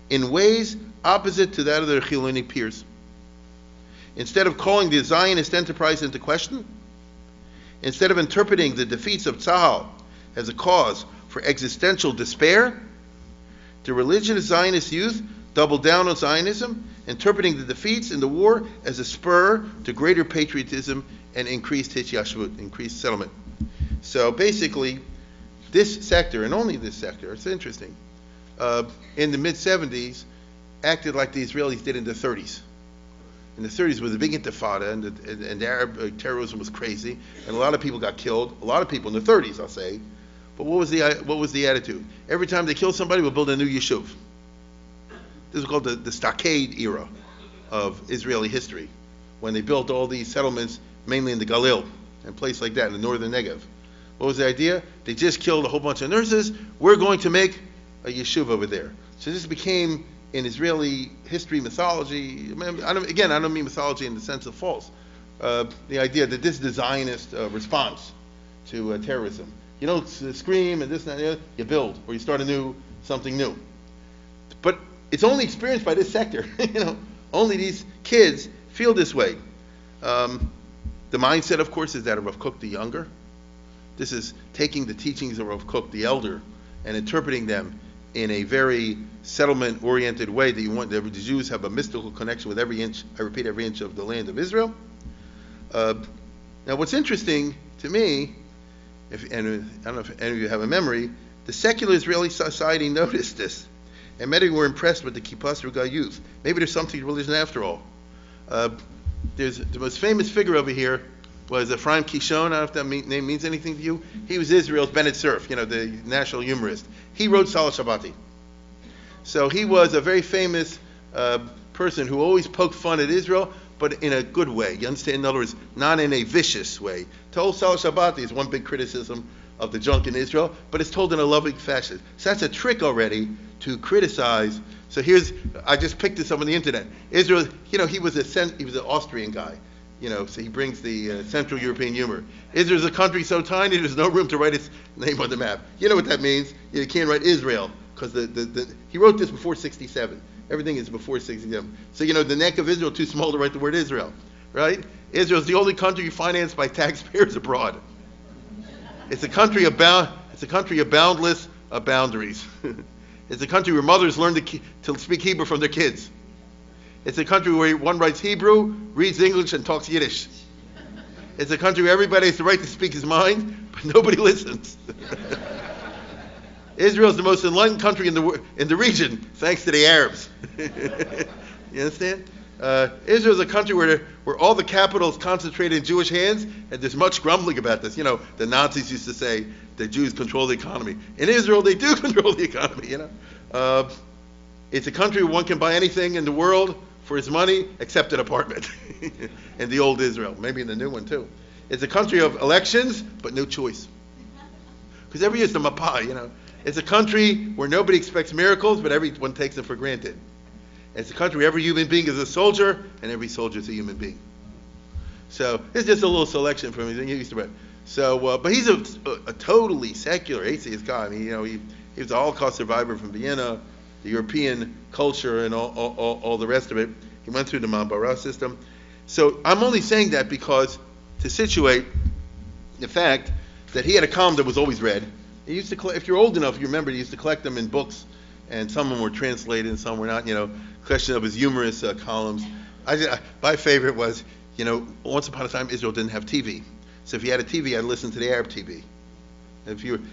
in ways opposite to that of their Chiloni peers. Instead of calling the Zionist enterprise into question, instead of interpreting the defeats of Tzahal as a cause for existential despair, the religious Zionist youth doubled down on Zionism, interpreting the defeats in the war as a spur to greater patriotism and increased hityashvut, increased settlement. So basically, this sector, and only this sector, it's interesting, in the mid-70s, acted like the Israelis did in the 30s. In the 30s was a big intifada, and the Arab terrorism was crazy, and a lot of people got killed. A lot of people in the 30s, I'll say. But what was the attitude? Every time they kill somebody, we'll build a new yeshuv. This is called the stockade era of Israeli history, when they built all these settlements, mainly in the Galil and places like that, in the northern Negev. What was the idea? They just killed a whole bunch of nurses. We're going to make a yeshuv over there. So this became, in Israeli history, mythology, I don't mean mythology in the sense of false, the idea that this is the Zionist response to terrorism. You don't scream and this and that, you build, or you start something new. But it's only experienced by this sector. Only these kids feel this way. The mindset, of course, is that of Rav Kook the younger. This is taking the teachings of Rav Kook the elder and interpreting them in a very settlement-oriented way that you want the Jews have a mystical connection with every inch, I repeat, every inch of the land of Israel. Now, what's interesting to me, I don't know if any of you have a memory, the secular Israeli society noticed this, and many were impressed with the Kippur Ruga youth. Maybe there's something to religion after all. There's the most famous figure over here was Ephraim Kishon. I don't know if that name means anything to you. He was Israel's Bennett Cerf, the national humorist. He wrote Salah Shabbati. So he was a very famous person who always poked fun at Israel, but in a good way. You understand? In other words, not in a vicious way. Told Salah Shabbati is one big criticism of the junk in Israel, but it's told in a loving fashion. So that's a trick already to criticize. So I just picked this up on the internet. Israel, he was an Austrian guy. So he brings the Central European humor. Israel's a country so tiny there's no room to write its name on the map. You know what that means? You can't write Israel because he wrote this before 67. Everything is before 67. So the neck of Israel too small to write the word Israel, right? Israel's the only country financed by taxpayers abroad. It's a country of boundless boundaries. It's a country where mothers learn to speak Hebrew from their kids. It's a country where one writes Hebrew, reads English, and talks Yiddish. It's a country where everybody has the right to speak his mind, but nobody listens. Israel is the most enlightened country in the region, thanks to the Arabs. You understand? Israel is a country where all the capital is concentrated in Jewish hands, and there's much grumbling about this. The Nazis used to say that Jews control the economy. In Israel, they do control the economy. It's a country where one can buy anything in the world for his money except an apartment in the old Israel, maybe in the new one too. It's a country of elections, but no choice. Because every year it's the Mapai, It's a country where nobody expects miracles, but everyone takes them for granted. It's a country where every human being is a soldier, and every soldier is a human being. So it's just a little selection from him. So, but he's a totally secular atheist guy. He was a Holocaust survivor from Vienna, the European culture, and all the rest of it. He went through the Mambara system. So I'm only saying that because to situate the fact that he had a column that was always read. He used to if you're old enough, you remember he used to collect them in books, and some of them were translated and some were not. Question of his humorous columns. My favorite was, once upon a time Israel didn't have TV, so if you had a TV, I'd listen to the Arab TV.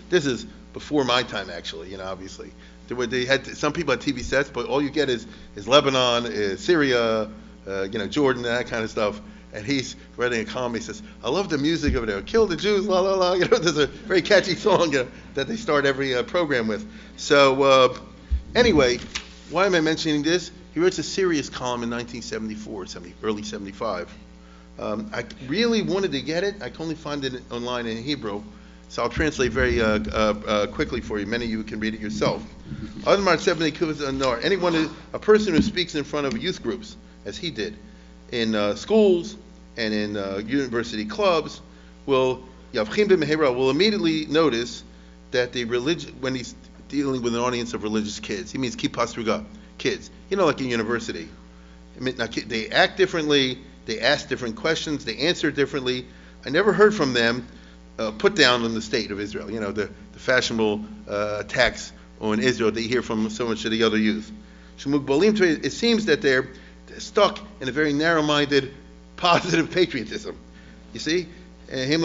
This is before my time, actually. Obviously, some people had TV sets, but all you get is Lebanon, is Syria, Jordan, that kind of stuff. And he's writing a column. He says, "I love the music over there. Kill the Jews, la la la." There's a very catchy song that they start every program with. So anyway, why am I mentioning this? He writes a serious column in 1974, early 75. I really wanted to get it. I can only find it online in Hebrew, so I'll translate very quickly for you. Many of you can read it yourself. A person who speaks in front of youth groups, as he did, in schools and in university clubs, will immediately notice that when he's dealing with an audience of religious kids, he means kippur ruga, kids. Like in university. They act differently, They asked different questions. They answered differently. I never heard from them put down on the state of Israel. The fashionable attacks on Israel that you hear from so much of the other youth. It seems that they're stuck in a very narrow-minded, positive patriotism. You see? They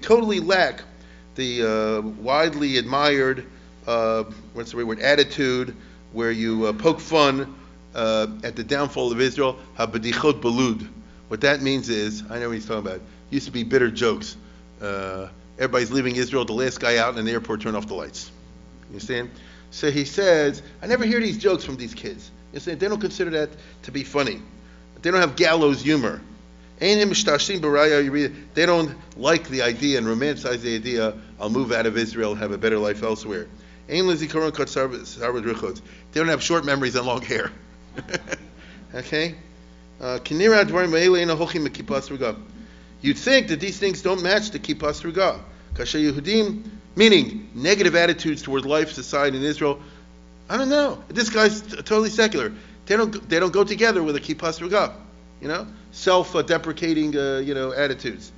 totally lack the widely admired, attitude where you poke fun at the downfall of Israel. Habadichot balud. What that means is, I know what he's talking about. Used to be bitter jokes. Everybody's leaving Israel, the last guy out in the airport turned off the lights. You understand? So he says, I never hear these jokes from these kids. You understand? They don't consider that to be funny. They don't have gallows humor. They don't like the idea and romanticize the idea, I'll move out of Israel and have a better life elsewhere. They don't have short memories and long hair. Okay? You'd think that these things don't match the Kippur Sruga. Kasher Yehudim, meaning negative attitudes toward life, society in Israel. I don't know. This guy's totally secular. They don't go together with a Kippur Sruga. Self-deprecating, attitudes.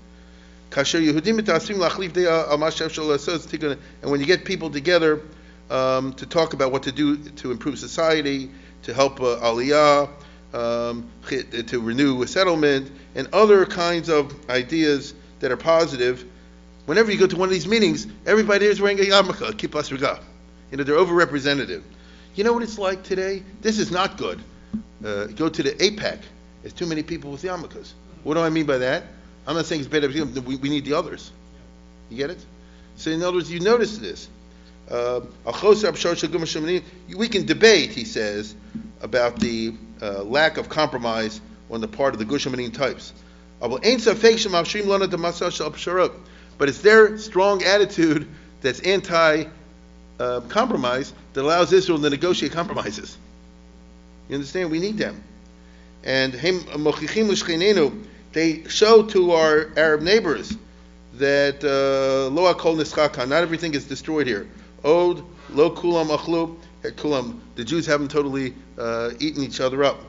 Kasher Yehudim mitasim lachlif de'al. And when you get people together to talk about what to do to improve society, to help Aliyah, to renew a settlement, and other kinds of ideas that are positive. Whenever you go to one of these meetings, everybody there is wearing a yarmulke, a kippah sruga. They're overrepresented. You know what it's like today? This is not good. Go to the APAC. There's too many people with yarmulkes. What do I mean by that? I'm not saying it's bad. We need the others. You get it? So in other words, you notice this. We can debate, he says, about the lack of compromise on the part of the Gush Amanim types. But it's their strong attitude that's anti-compromise that allows Israel to negotiate compromises. You understand? We need them. And they show to our Arab neighbors that lo hakol nischaka, not everything is destroyed here. Od lo kulam achlu kulam. The Jews haven't totally eaten each other up.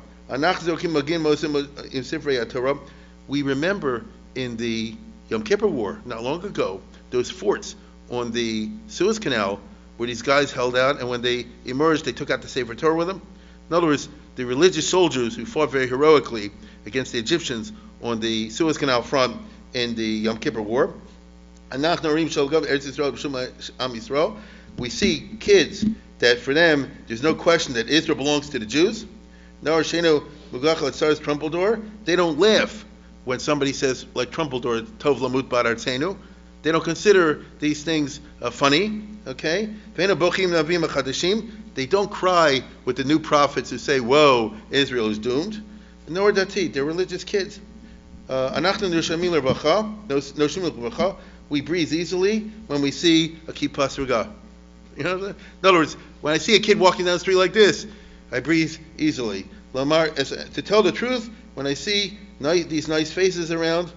We remember in the Yom Kippur War not long ago those forts on the Suez Canal where these guys held out, and when they emerged, they took out the Sefer Torah with them. In other words, the religious soldiers who fought very heroically against the Egyptians on the Suez Canal front in the Yom Kippur War. We see kids that for them, there's no question that Israel belongs to the Jews. They don't laugh when somebody says, like Trumpeldor, Tov Lamut Bar Artzenu. They don't consider these things funny, okay? They don't cry with the new prophets who say, whoa, Israel is doomed. Nor dati, they're religious kids. We breathe easily when we see a kippah sruga. In other words, when I see a kid walking down the street like this, I breathe easily. To tell the truth, when I see these nice faces around,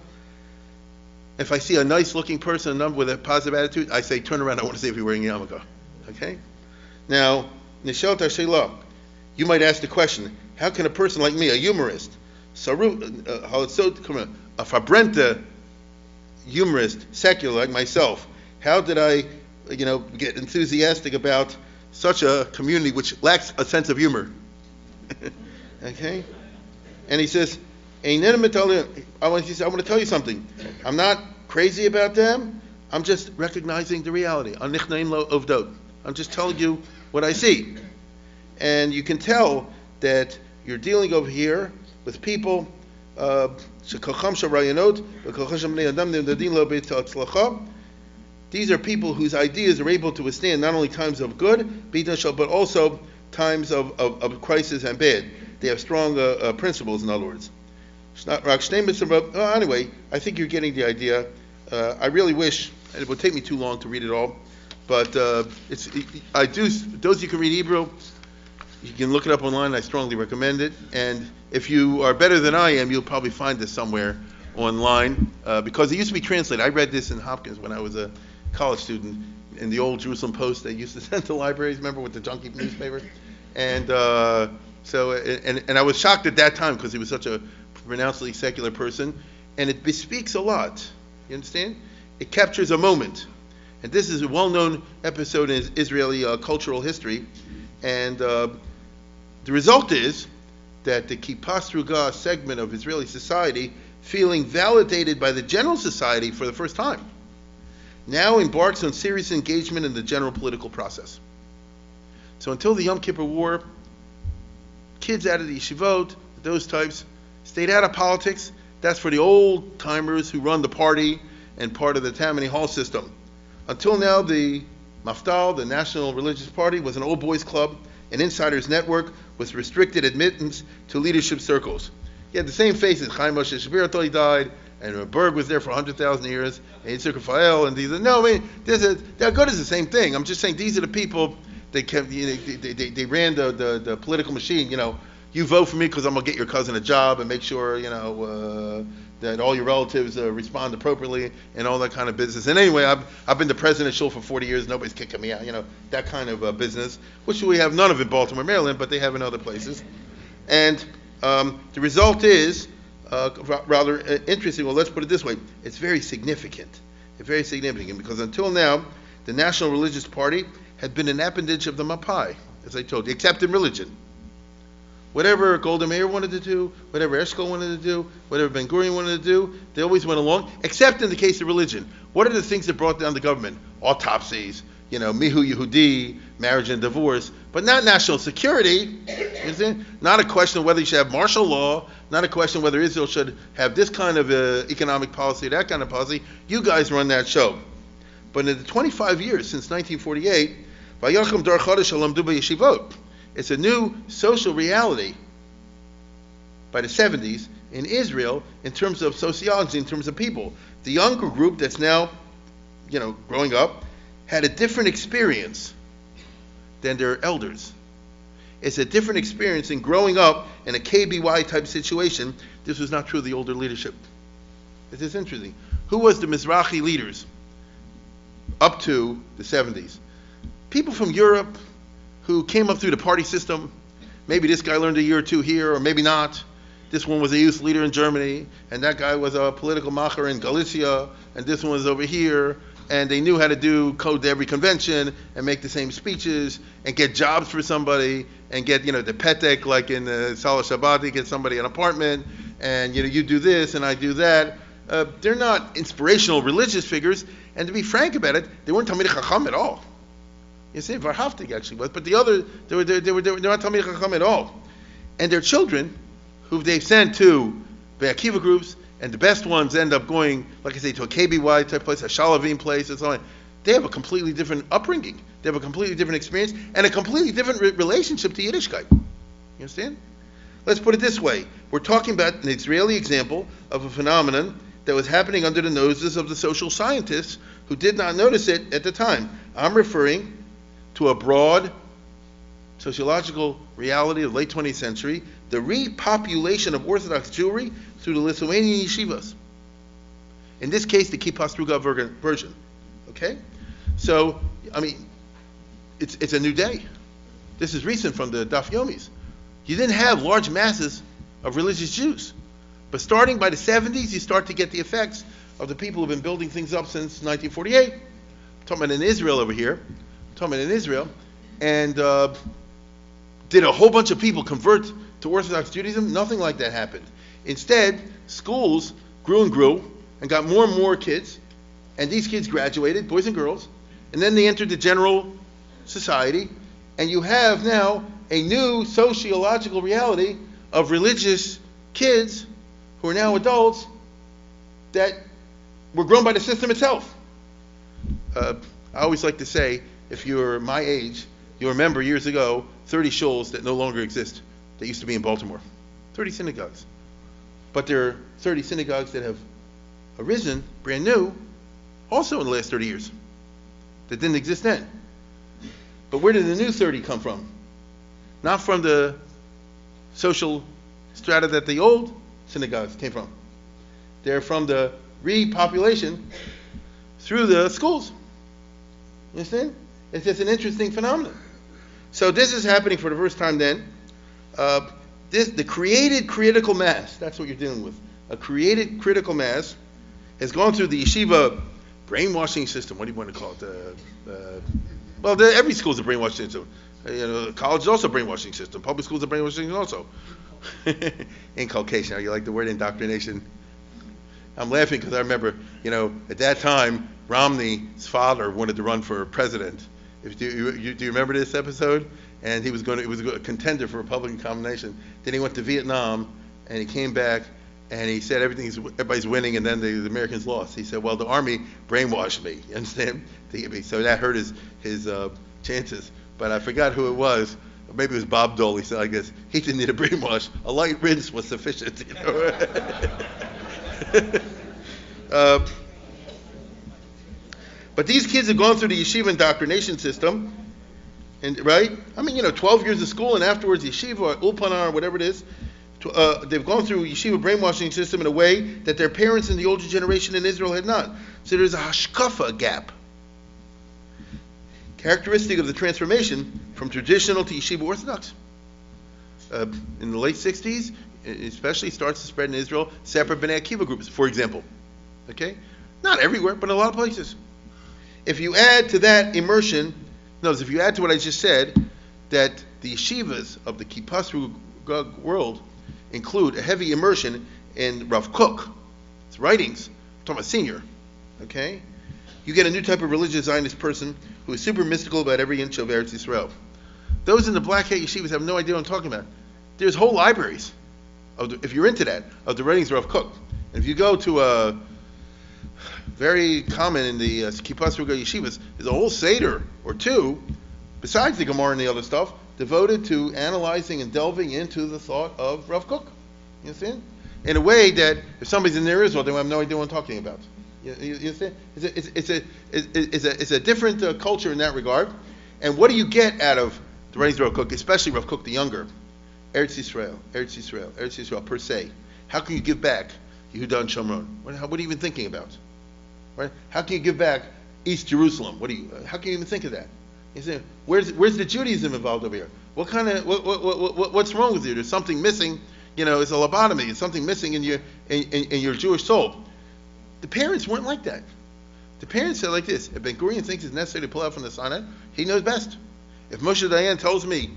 if I see a nice-looking person with a positive attitude, I say, turn around, I want to see if you're wearing a yarmulke. Okay? Now, Nishal Tashela, you might ask the question, how can a person like me, a humorist, a Fabrenta humorist, secular like myself, how did I, get enthusiastic about such a community which lacks a sense of humor? Okay? And he says, I want to tell you something. I'm not crazy about them. I'm just recognizing the reality. I'm just telling you what I see. And you can tell that you're dealing over here with people. These are people whose ideas are able to withstand not only times of good, but also times of crisis and bad. They have strong principles, in other words. Anyway, I think you're getting the idea. I really wish, and it would take me too long to read it all, but those you can read Hebrew, you can look it up online. I strongly recommend it. And if you are better than I am, you'll probably find this somewhere online, because it used to be translated. I read this in Hopkins when I was a college student in the old Jerusalem Post they used to send to libraries, remember, with the junky newspaper? And and I was shocked at that time because he was such a pronouncedly secular person, and it bespeaks a lot. You understand? It captures a moment. And this is a well-known episode in Israeli cultural history. And the result is that the Kippur Struga segment of Israeli society, feeling validated by the general society for the first time, now embarks on serious engagement in the general political process. So until the Yom Kippur War, kids out of the yeshivot, those types, stayed out of politics. That's for the old timers who run the party and part of the Tammany Hall system. Until now, the Mafdal, the National Religious Party, was an old boys club, an insiders network with restricted admittance to leadership circles. He had the same faces. Chaim Moshe Shapiro until he died, and Berg was there for 100,000 years, and Yitzhak Raphael, and these. No, I mean, they're good as the same thing. I'm just saying these are the people that kept. They ran the political machine. You vote for me because I'm gonna get your cousin a job and make sure that all your relatives respond appropriately and all that kind of business. And anyway, I've been the president of Shul for 40 years. Nobody's kicking me out. That kind of business, which we have none of in Baltimore, Maryland, but they have in other places. And the result is rather interesting. Well, let's put it this way: it's very significant. It's very significant because until now, the National Religious Party had been an appendage of the Mapai, as I told you, except in religion. Whatever Golda Meir wanted to do, whatever Eshkol wanted to do, whatever Ben Gurion wanted to do, they always went along, except in the case of religion. What are the things that brought down the government? Autopsies, Mihu Yehudi, marriage and divorce, but not national security. Not a question of whether you should have martial law, not a question of whether Israel should have this kind of economic policy, that kind of policy. You guys run that show. But in the 25 years since 1948, Vayacham Dar Chodesh Alamdu B'Yeshivot, it's a new social reality by the 70s in Israel in terms of sociology, in terms of people. The younger group that's now, growing up, had a different experience than their elders. It's a different experience in growing up in a KBY type situation. This was not true of the older leadership. This is interesting. Who was the Mizrahi leaders up to the 70s? People from Europe who came up through the party system. Maybe this guy learned a year or two here, or maybe not. This one was a youth leader in Germany, and that guy was a political macher in Galicia, and this one was over here, and they knew how to code to every convention, and make the same speeches, and get jobs for somebody, and get, the petek, like in Salah Shabbat, get somebody an apartment, and, you do this, and I do that. They're not inspirational religious figures, and to be frank about it, they weren't Talmidei Chacham at all. You see, Varhaftig actually was, but the other, they were not Talmidei Chacham at all. And their children, who they've sent to the Akiva groups, and the best ones end up going, like I say, to a KBY type place, a Shalavim place, and so on. They have a completely different upbringing. They have a completely different experience, and a completely different relationship to Yiddishkeit. You understand? Let's put it this way. We're talking about an Israeli example of a phenomenon that was happening under the noses of the social scientists who did not notice it at the time. I'm referring to a broad sociological reality of the late 20th century, the repopulation of Orthodox Jewry through the Lithuanian yeshivas. In this case, the Kippur Struga version. Okay? So, it's a new day. This is recent from the Daf Yomis. You didn't have large masses of religious Jews. But starting by the 70s, you start to get the effects of the people who've been building things up since 1948. I'm talking about in Israel over here. And did a whole bunch of people convert to Orthodox Judaism? Nothing like that happened. Instead, schools grew and got more and more kids, and these kids graduated, boys and girls, and then they entered the general society, and you have now a new sociological reality of religious kids who are now adults that were grown by the system itself. I always like to say, if you're my age, you'll remember years ago 30 shuls that no longer exist that used to be in Baltimore. 30 synagogues. But there are 30 synagogues that have arisen, brand new, also in the last 30 years, that didn't exist then. But where did the new 30 come from? Not from the social strata that the old synagogues came from. They're from the repopulation through the schools. You understand? It's just an interesting phenomenon. So this is happening for the first time then. The created critical mass, that's what you're dealing with. A created critical mass has gone through the yeshiva brainwashing system. What do you want to call it? Every school is a brainwashing system. College is also a brainwashing system. Public schools are brainwashing also. Inculcation. You like the word indoctrination? I'm laughing because I remember, at that time, Romney's father wanted to run for president. Do you remember this episode? And he was a contender for Republican nomination. Then he went to Vietnam, and he came back, and he said everybody's winning, and then the Americans lost. He said, well, the army brainwashed me. You understand? So that hurt his chances. But I forgot who it was. Maybe it was Bob Dole. He said, I guess he didn't need a brainwash. A light rinse was sufficient. But these kids have gone through the yeshiva indoctrination system, and right? 12 years of school and afterwards yeshiva or ulpana or whatever it is. They've gone through yeshiva brainwashing system in a way that their parents in the older generation in Israel had not. So there's a hashkafa gap. Characteristic of the transformation from traditional to yeshiva orthodox. In the late 60s, especially starts to spread in Israel, separate Bnei Akiva groups, for example. Okay? Not everywhere, but in a lot of places. If you add to that immersion, if you add to what I just said, that the yeshivas of the Kippur world include a heavy immersion in Rav Kook's writings, I'm talking about senior, okay? You get a new type of religious Zionist person who is super mystical about every inch of Eretz Yisrael. Those in the black hat yeshivas have no idea what I'm talking about. There's whole libraries, if you're into that, of the writings of Rav Kook. And if you go to very common in the Kippur yeshivas, there's a whole Seder or two, besides the Gemara and the other stuff, devoted to analyzing and delving into the thought of Rav Kook. You understand? In a way that if somebody's in there Israel, they will have no idea what I'm talking about. You understand? It's a different culture in that regard. And what do you get out of the writings of Rav Kook, especially Rav Kook the younger? Eretz Yisrael per se. How can you give back Yehuda and Shomron? What are you even thinking about? Right? How can you give back East Jerusalem? How can you even think of that? You say, where's the Judaism involved over here? What's wrong with you? There's something missing. It's a lobotomy. It's something missing in your Jewish soul. The parents weren't like that. The parents said like this: if Ben Gurion thinks it's necessary to pull out from the Sinai, he knows best. If Moshe Dayan tells me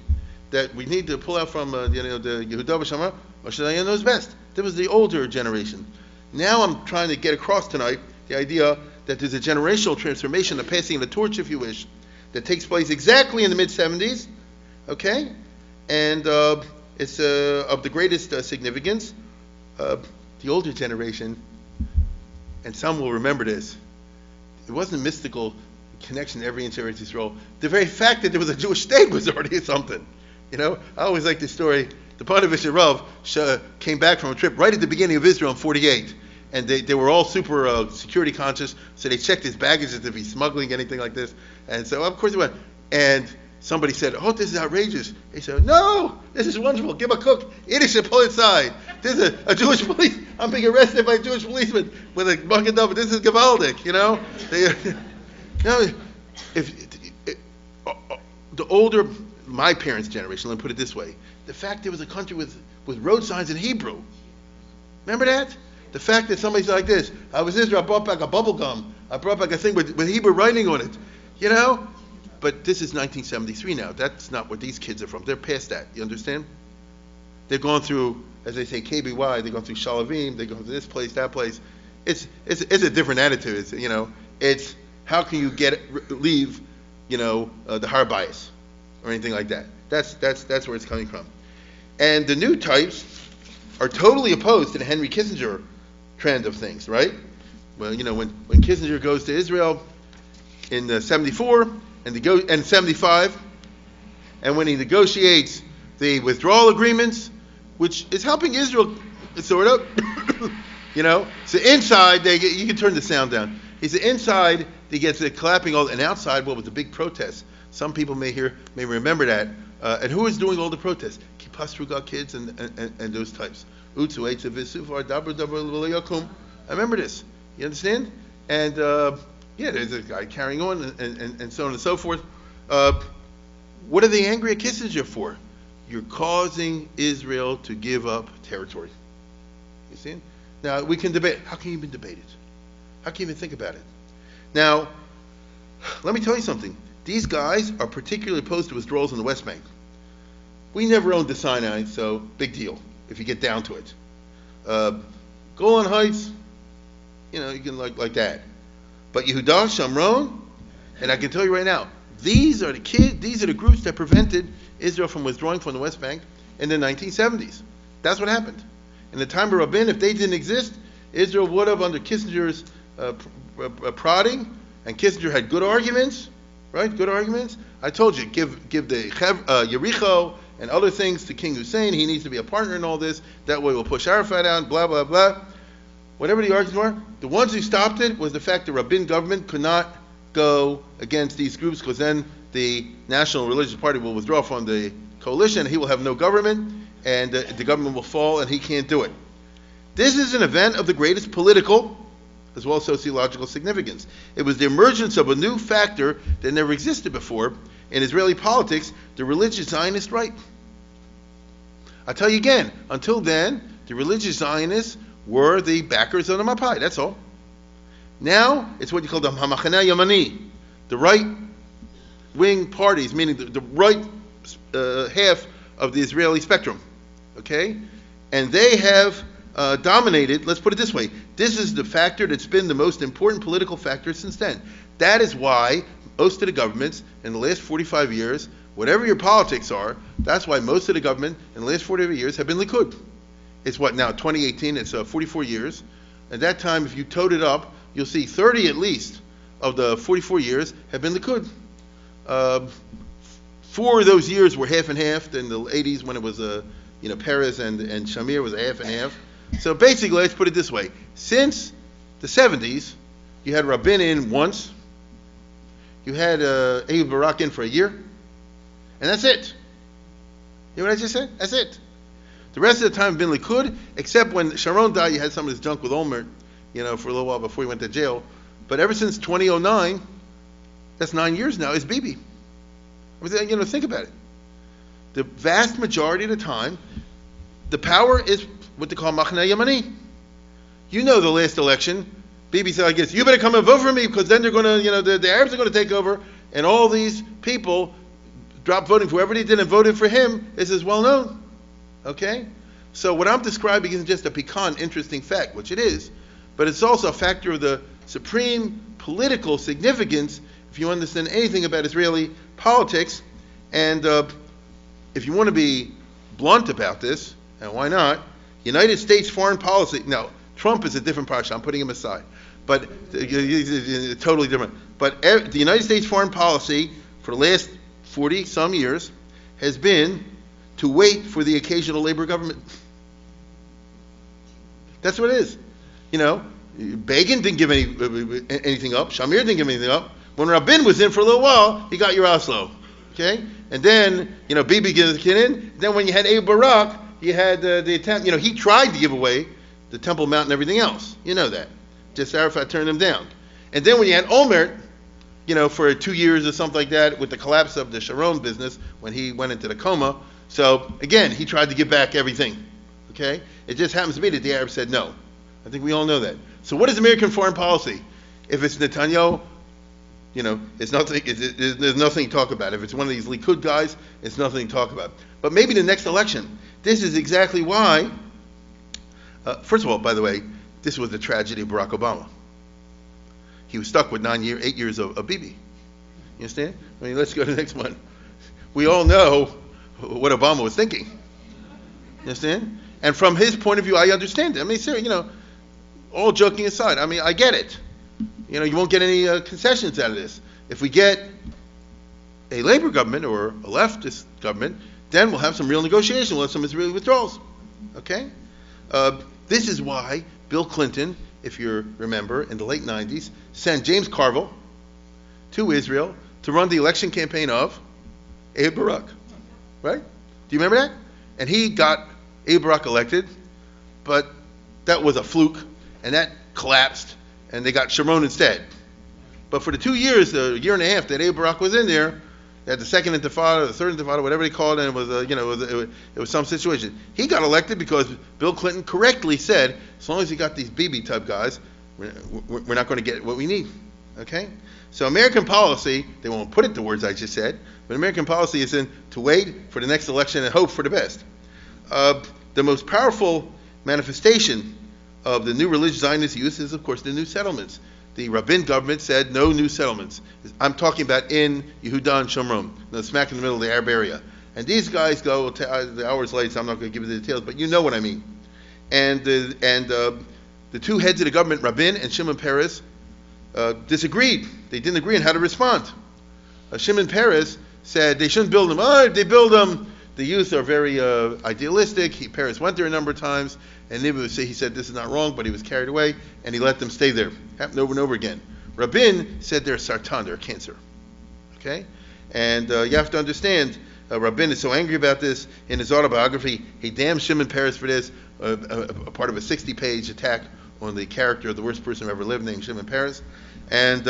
that we need to pull out from the Yehuda v'Shomron, Moshe Dayan knows best. That was the older generation. Now I'm trying to get across tonight the idea that there's a generational transformation, a passing of the torch, if you wish, that takes place exactly in the mid-70s, okay? And it's of the greatest significance. The older generation, and some will remember this, it wasn't a mystical connection to every inch of Eretz Yisrael. The very fact that there was a Jewish state was already something. I always like this story. The Panovich Rav came back from a trip right at the beginning of Israel in 48. And they were all super security conscious, so they checked his baggage as if he's smuggling anything like this. And so, of course, he went. And somebody said, "Oh, this is outrageous." He said, "No, this is wonderful. Give a cook. It should pull inside. This is a Jewish police. I'm being arrested by a Jewish policeman with a bucket of. This is Gavaldic, The older, my parents' generation, let me put it this way: the fact there was a country with road signs in Hebrew. Remember that? The fact that somebody's like this, I was Israel, I brought back a bubble gum, I brought back a thing with Hebrew writing on it, But this is 1973 now. That's not where these kids are from. They're past that. You understand? They've gone through, as they say, KBY. They've gone through Shalavim. They've gone through this place, that place. It's a different attitude. It's how can you leave, the Har bias or anything like that. That's where it's coming from. And the new types are totally opposed to the Henry Kissinger trend of things, right? Well, when Kissinger goes to Israel in 74 and 75, and when he negotiates the withdrawal agreements, which is helping Israel sort of, So inside you can turn the sound down. He said inside he gets the clapping, and outside what was the big protest. Some people may remember that. And who is doing all the protests? Kippur kids and those types. I remember this. You understand? And there's a guy carrying on and so on and so forth. what are they angry at Kissinger for? You're causing Israel to give up territory. You see? Now, we can debate. How can you even debate it? How can you even think about it? Now, let me tell you something. These guys are particularly opposed to withdrawals in the West Bank. We never owned the Sinai, so big deal if you get down to it. Golan Heights, you can like that. But Yehudah, Shamron, and I can tell you right now, these are the groups that prevented Israel from withdrawing from the West Bank in the 1970s. That's what happened. In the time of Rabin, if they didn't exist, Israel would have, under Kissinger's prodding, and Kissinger had good arguments, right? Good arguments. I told you, give the Yericho and other things to King Hussein. He needs to be a partner in all this. That way we'll push Arafat out, blah, blah, blah. Whatever the arguments were, the ones who stopped it was the fact the Rabin government could not go against these groups, because then the National Religious Party will withdraw from the coalition. He will have no government, and the government will fall, and he can't do it. This is an event of the greatest political as well as sociological significance. It was the emergence of a new factor that never existed before in Israeli politics, the religious Zionist right. I'll tell you again, until then, the religious Zionists were the backers of the Mapai, that's all. Now, it's what you call the Hamachane Yamani, the right-wing parties, meaning the right half of the Israeli spectrum, okay? And they have dominated, let's put it this way, this is the factor that's been the most important political factor since then. That is why most of the governments in the last 45 years, whatever your politics are, that's why most of the government in the last 45 years have been Likud. It's what now, 2018, it's 44 years. At that time, if you total it up, you'll see 30 at least of the 44 years have been Likud. 4 of those years were half and half in the 80s when it was Peres and Shamir was a half and half. So basically, let's put it this way. Since the 70s, you had Rabin in once, you had Ehud Barak in for a year, and that's it. You know what I just said? That's it. The rest of the time have been Likud, except when Sharon died, you had some of this junk with Olmert, for a little while before he went to jail. But ever since 2009, that's 9 years now, is Bibi. Think about it. The vast majority of the time, the power is what they call Machne Yamani. The last election, Bibi said, I guess, you better come and vote for me, because then they're going to, the Arabs are going to take over, and all these people dropped voting for whoever they did and voted for him is as well known. Okay? So what I'm describing isn't just a piquant, interesting fact, which it is, but it's also a factor of the supreme political significance if you understand anything about Israeli politics. And if you want to be blunt about this, and why not, United States foreign policy, now, Trump is a different parsha, I'm putting him aside, but totally different. But the United States foreign policy for the last 40-some years has been to wait for the occasional labor government. That's what it is. Begin didn't give anything up. Shamir didn't give anything up. When Rabin was in for a little while, he got your Oslo. Okay? And then, Bibi gave the kid in. Then when you had Ehud Barak, you had the attempt, he tried to give away the Temple Mount and everything else. You know that. Just Arafat turned him down. And then when you had Olmert, for 2 years or something like that, with the collapse of the Sharon business, when he went into the coma. So, again, he tried to give back everything. Okay? It just happens to be that the Arabs said no. I think we all know that. So what is American foreign policy? If it's Netanyahu, it's nothing. There's nothing to talk about. If it's one of these Likud guys, it's nothing to talk about. But maybe the next election. This is exactly why. First of all, by the way, this was the tragedy of Barack Obama. He was stuck with 8 years of Bibi. You understand? Let's go to the next one. We all know what Obama was thinking. You understand? And from his point of view, I understand it. Seriously, all joking aside, I get it. You won't get any concessions out of this. If we get a labor government or a leftist government, then we'll have some real negotiation. We'll have some Israeli withdrawals. Okay? This is why Bill Clinton, if you remember, in the late 90s, sent James Carville to Israel to run the election campaign of Ehud Barak. Right? Do you remember that? And he got Ehud Barak elected, but that was a fluke, and that collapsed, and they got Sharon instead. But for the 2 years, a year and a half that Ehud Barak was in there, They had the second intifada, the third intifada, whatever they called it, and it was, it was some situation. He got elected because Bill Clinton correctly said, as long as you got these BB type guys, we're not going to get what we need. Okay? So American policy, they won't put it the words I just said, but American policy is to wait for the next election and hope for the best. The most powerful manifestation of the new religious Zionist use is, of course, the new settlements. The Rabin government said no new settlements. I'm talking about in Yehuda and Shomron, smack in the middle of the Arab area. And these guys go, the hours late, so I'm not going to give you the details, but you know what I mean. And the two heads of the government, Rabin and Shimon Peres, disagreed. They didn't agree on how to respond. Shimon Peres said they shouldn't build them. Oh, if they build them, the youth are very idealistic. Peres went there a number of times, and he said this is not wrong, but he was carried away, and he let them stay there. Happened over and over again. Rabin said they're sartan, they're cancer. Okay? And you have to understand, Rabin is so angry about this. In his autobiography, he damns Shimon Peres for this, a part of a 60-page attack on the character of the worst person who ever lived, named Shimon Peres. And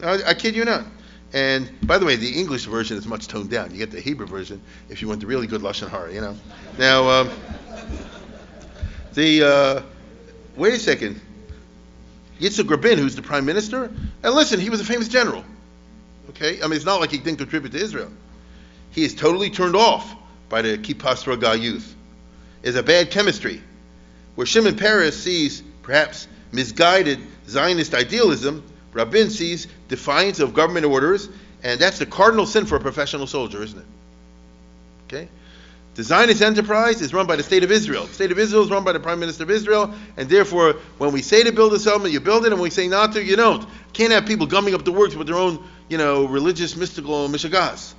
I kid you not. And by the way, the English version is much toned down. You get the Hebrew version if you want the really good Lashon Hara, you know. Now, wait a second. Yitzhak Rabin, who's the prime minister, and listen, he was a famous general. Okay? I mean, it's not like he didn't contribute to Israel. He is totally turned off by the Kippur Raga youth. It's a bad chemistry. Where Shimon Peres sees, perhaps, misguided Zionist idealism, Rabin sees defiance of government orders, and that's the cardinal sin for a professional soldier, isn't it? Okay? The Zionist enterprise is run by the State of Israel. The State of Israel is run by the Prime Minister of Israel, and therefore, when we say to build a settlement, you build it, and when we say not to, you don't. Can't have people gumming up the works with their own, religious, mystical mishagas.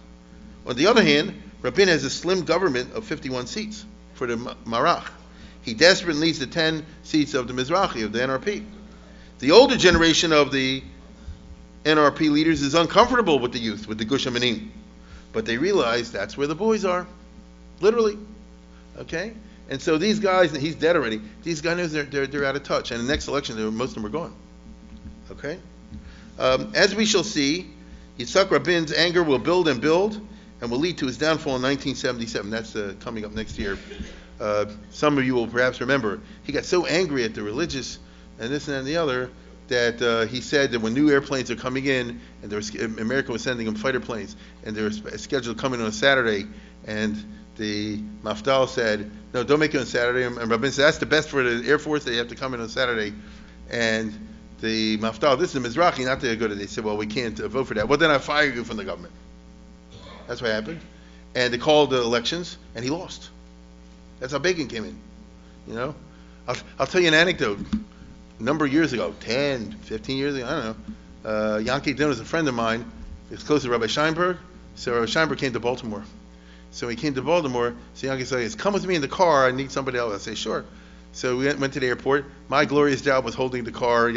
On the other hand, Rabin has a slim government of 51 seats for the Marach. He desperately needs the 10 seats of the Mizrahi, of the NRP. The older generation of the NRP leaders is uncomfortable with the youth, with the Gush Amanim. But they realize that's where the boys are. Literally. Okay? And so these guys, and he's dead already, these guys, they're out of touch. And in the next election, most of them are gone. Okay? As we shall see, Yitzhak Rabin's anger will build and will lead to his downfall in 1977. That's coming up next year. Some of you will perhaps remember, he got so angry at the religious and this and the other that he said that when new airplanes are coming in, and America was sending them fighter planes, and they were scheduled to come in on a Saturday, and the Mafdal said, no, don't make it on Saturday. And Rabin said, that's the best for the Air Force, they have to come in on Saturday. And the Mafdal, this is the Mizrahi, not the good. They said, well, we can't vote for that. Well, then I fire you from the government. That's what happened. And they called the elections, and he lost. That's how Bacon came in. I'll tell you an anecdote. A number of years ago, 10, 15 years ago, I don't know, Yankee Din was a friend of mine. He was close to Rabbi Scheinberg. So Rabbi Scheinberg came to Baltimore. So he came to Baltimore. So Yankee said, come with me in the car. I need somebody else. I say, sure. So we went to the airport. My glorious job was holding the car, in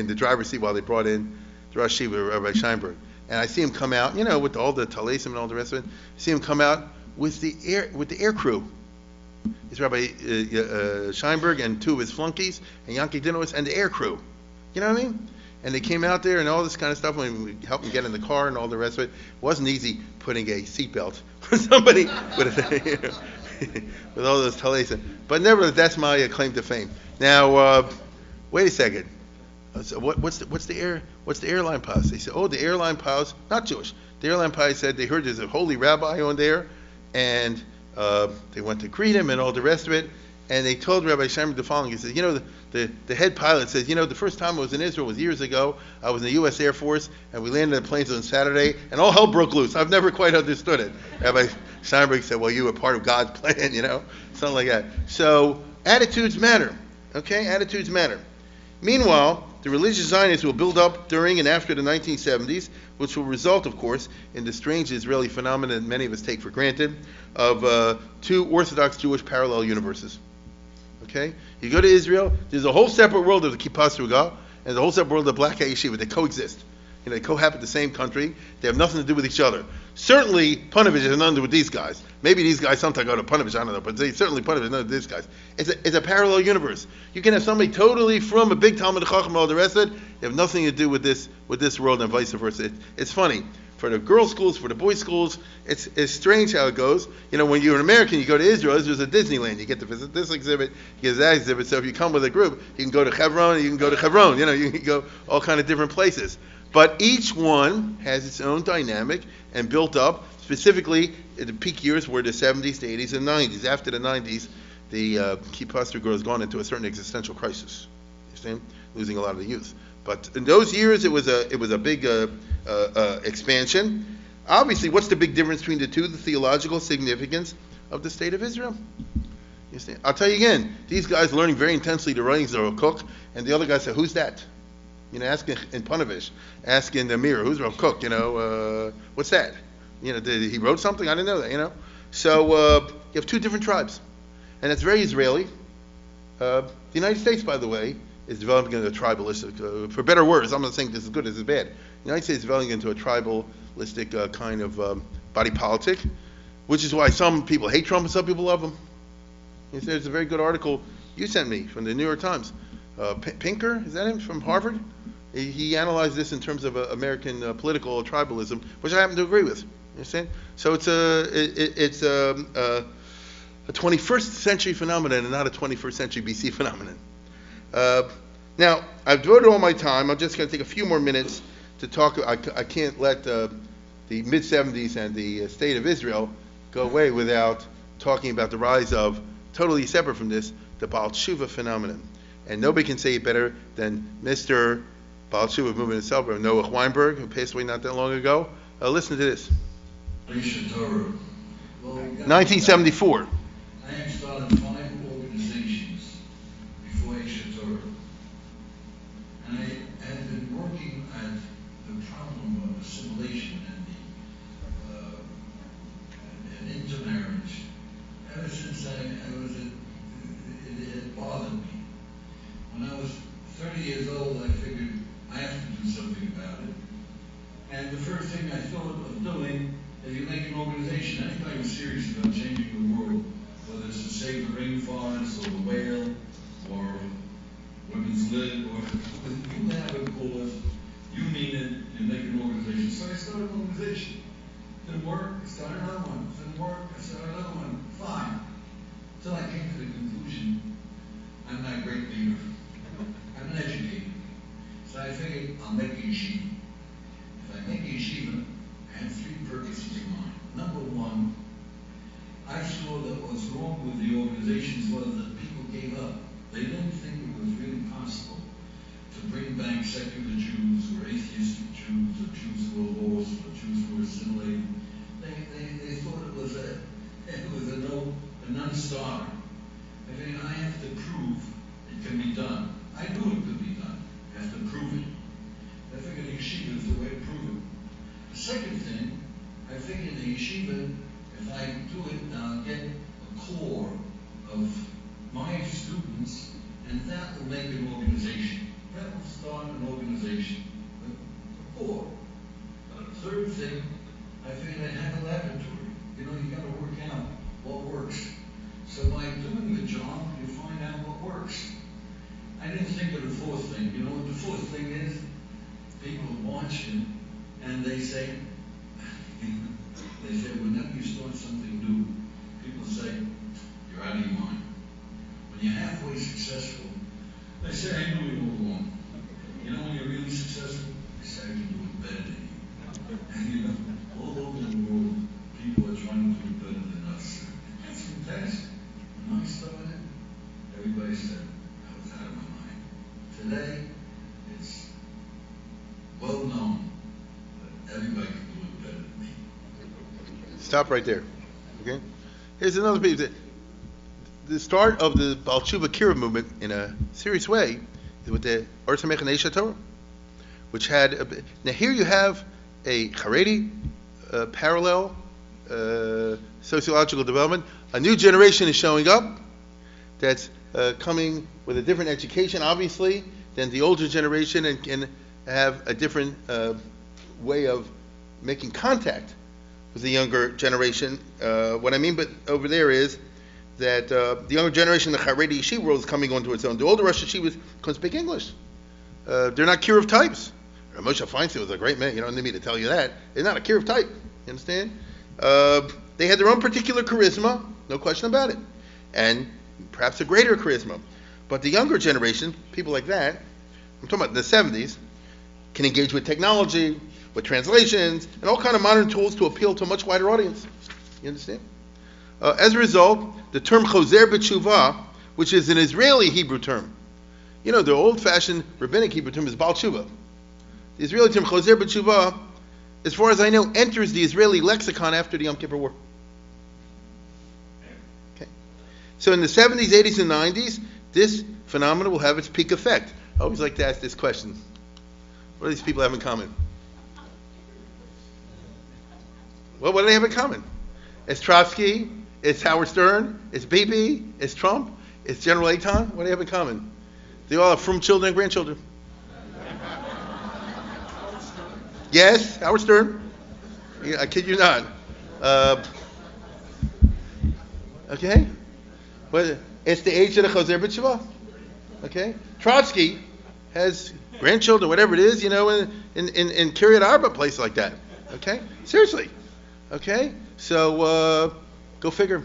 the driver's seat while they brought in the Rosh Yeshiva, Rabbi Scheinberg. And I see him come out, with all the talesim and all the rest of it. I see him come out with the air crew. It's Rabbi Scheinberg and two of his flunkies, and Yankee Dinowitz and the air crew. You know what I mean? And they came out there and all this kind of stuff, and we helped them get in the car and all the rest of it. It wasn't easy putting a seatbelt for somebody with all those talesim. But nevertheless, that's my claim to fame. Now, wait a second. So what's the airline policy? They said, the airline policy, not Jewish. The airline policy said they heard there's a holy rabbi on there, and they went to greet him and all the rest of it. And they told Rabbi Scheinberg the following. He said, the head pilot says, the first time I was in Israel was years ago. I was in the U.S. Air Force, and we landed the planes on Saturday, and all hell broke loose. I've never quite understood it. Rabbi Scheinberg said, well, you were part of God's plan, something like that. So attitudes matter, okay? Attitudes matter. Meanwhile, the religious Zionists will build up during and after the 1970s, which will result, of course, in the strange Israeli phenomenon that many of us take for granted, of two Orthodox Jewish parallel universes. Okay? You go to Israel, there's a whole separate world of the Kippur Raga, and the whole separate world of the Black Yeshiva. They coexist. They cohabit the same country. They have nothing to do with each other. Certainly, Panovich has nothing to do with these guys. Maybe these guys sometimes go to Panovich, I don't know, but certainly Panovich has nothing to do with these guys. It's a parallel universe. You can have somebody totally from a big Talmud Chacham and all the rest of it. They have nothing to do with this world and vice versa. It's funny. for the girls' schools, for the boys' schools. It's strange how it goes. When you're an American, you go to Israel. Israel's a Disneyland. You get to visit this exhibit, you get to that exhibit. So if you come with a group, you can go to Hebron, you can go to Hebron. You can go all kind of different places. But each one has its own dynamic and built up. Specifically, the peak years were the 70s, the 80s, and 90s. After the 90s, the Kippur girl has gone into a certain existential crisis. You understand? Losing a lot of the youth. But in those years, it was a big expansion. Obviously, what's the big difference between the two? The theological significance of the state of Israel. You understand? I'll tell you again. These guys learning very intensely the writings of Rav Kook, and the other guy said, "Who's that?" Asking in Punavish, asking the mirror, "Who's Rav Kook?" What's that? Did he wrote something? I didn't know that. So you have two different tribes, and it's very Israeli. The United States, by the way, is developing into a tribalistic, for better or worse. I'm not saying this is good, this is bad. The United States is developing into a tribalistic kind of body politic, which is why some people hate Trump and some people love him. There's a very good article you sent me from the New York Times. Pinker, is that him, from Harvard? He analyzed this in terms of American political tribalism, which I happen to agree with. You understand? So it's a 21st century phenomenon and not a 21st century BC phenomenon. Now, I've devoted all my time. I'm just going to take a few more minutes to talk. I can't let the mid-70s and the state of Israel go away without talking about the rise of, totally separate from this, the Baal Tshuva phenomenon. And nobody can say it better than Mr. Baal Tshuva movement itself, Noah Weinberg, who passed away not that long ago. Listen to this. 1974. I had started 5 organizations before Aisha Torah. And I had been working at the problem of assimilation and intermarriage ever since it had bothered me. When I was 30 years old, I figured I have to do something about it. And the first thing I thought of doing is you make an organization. Anybody who's serious about changing the world, whether it's to save the rainforest or the whale or women's lib, or you have a cause, you mean it, you make an organization. So I started an organization. Didn't work, I started another one. Didn't work, I started another one. Fine. Until I came to the conclusion, I'm not a great leader. I'm an educator. So I figured I'll make a yeshiva. If I make a yeshiva, I had 3 purposes in mind. Number 1, I saw that what was wrong with the organizations was that people gave up. They didn't think it was really possible to bring back secular Jews or atheistic Jews or Jews who were lost or Jews who were assimilated. They thought it was a non-starter. I mean, I have to prove it can be done. I knew it could be done. I have to prove it. I figured a yeshiva is the way to prove it. The second thing, I figured a yeshiva, if I do it, I'll get a core of my students, and that will make an organization. That will start an organization. A core. The third thing, I figured I'd have a laboratory. You got to work out what works. So by doing the job, you find out what works. I didn't think of the fourth thing. You know what the fourth thing is? People watch it and they say, whenever you start something new, people say, you're out of your mind. When you're halfway successful, they say, I knew it all along. When you're really successful, they say, I can do it better than you. And all over the world, people are trying to do it better than us. That's fantastic. When I started, everybody said, I was out of my mind. Today, it's well known that everybody can do it better than me. Stop right there. Okay? Here's another piece. The start of the Baal Tshuva Kira movement in a serious way is with the Atonement and Aisha Torah, which had now here you have a Haredi parallel sociological development. A new generation is showing up that's coming with a different education, obviously, than the older generation, and can have a different way of making contact with the younger generation. What I mean but over there is that the younger generation, the Haredi Yeshiva world, is coming onto its own. The older Rosh Yeshivas can't speak English. They're not cure of types. Moshe Feinstein was a great man. You don't need me to tell you that. They're not a Kippur type. You understand? They had their own particular charisma, no question about it, and perhaps a greater charisma. But the younger generation, people like that, I'm talking about the 70s, can engage with technology, with translations, and all kind of modern tools to appeal to a much wider audience. You understand? As a result, the term choser b'tshuva, which is an Israeli Hebrew term, you know, the old-fashioned rabbinic Hebrew term is Baal Tshuva. The Israeli term choser b'tshuva, as far as I know, enters the Israeli lexicon after the Yom Kippur War. Okay. So in the 70s, 80s, and 90s, this phenomenon will have its peak effect. I always like to ask this question. What do these people have in common? Well, what do they have in common? It's Trotsky, it's Howard Stern, it's Bibi, it's Trump, it's General Eitan. What do they have in common? They all have frum children and grandchildren. Yes, Howard Stern. I kid you not. Okay? But it's the age of the Choser B'Tshuva. Okay? Trotsky has grandchildren, whatever it is, you know, in Kiryat Arba, place like that. Okay? Seriously. Okay? So, go figure.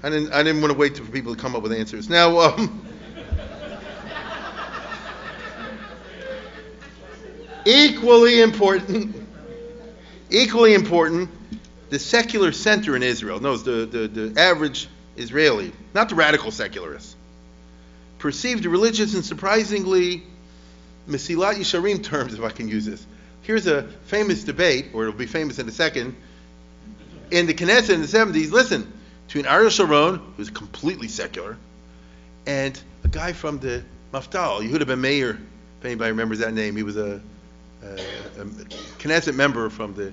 I didn't want to wait for people to come up with answers. Now, equally important, the secular center in Israel, no, the average Israeli, not the radical secularists, perceived the religious in surprisingly Mesilat Yesharim terms, if I can use this. Here's a famous debate, or it'll be famous in a second, in the Knesset in the 70s, listen, between Ariel Sharon, who's completely secular, and a guy from the Maftal, Yehuda ben Meir, if anybody remembers that name. He was a Knesset member from the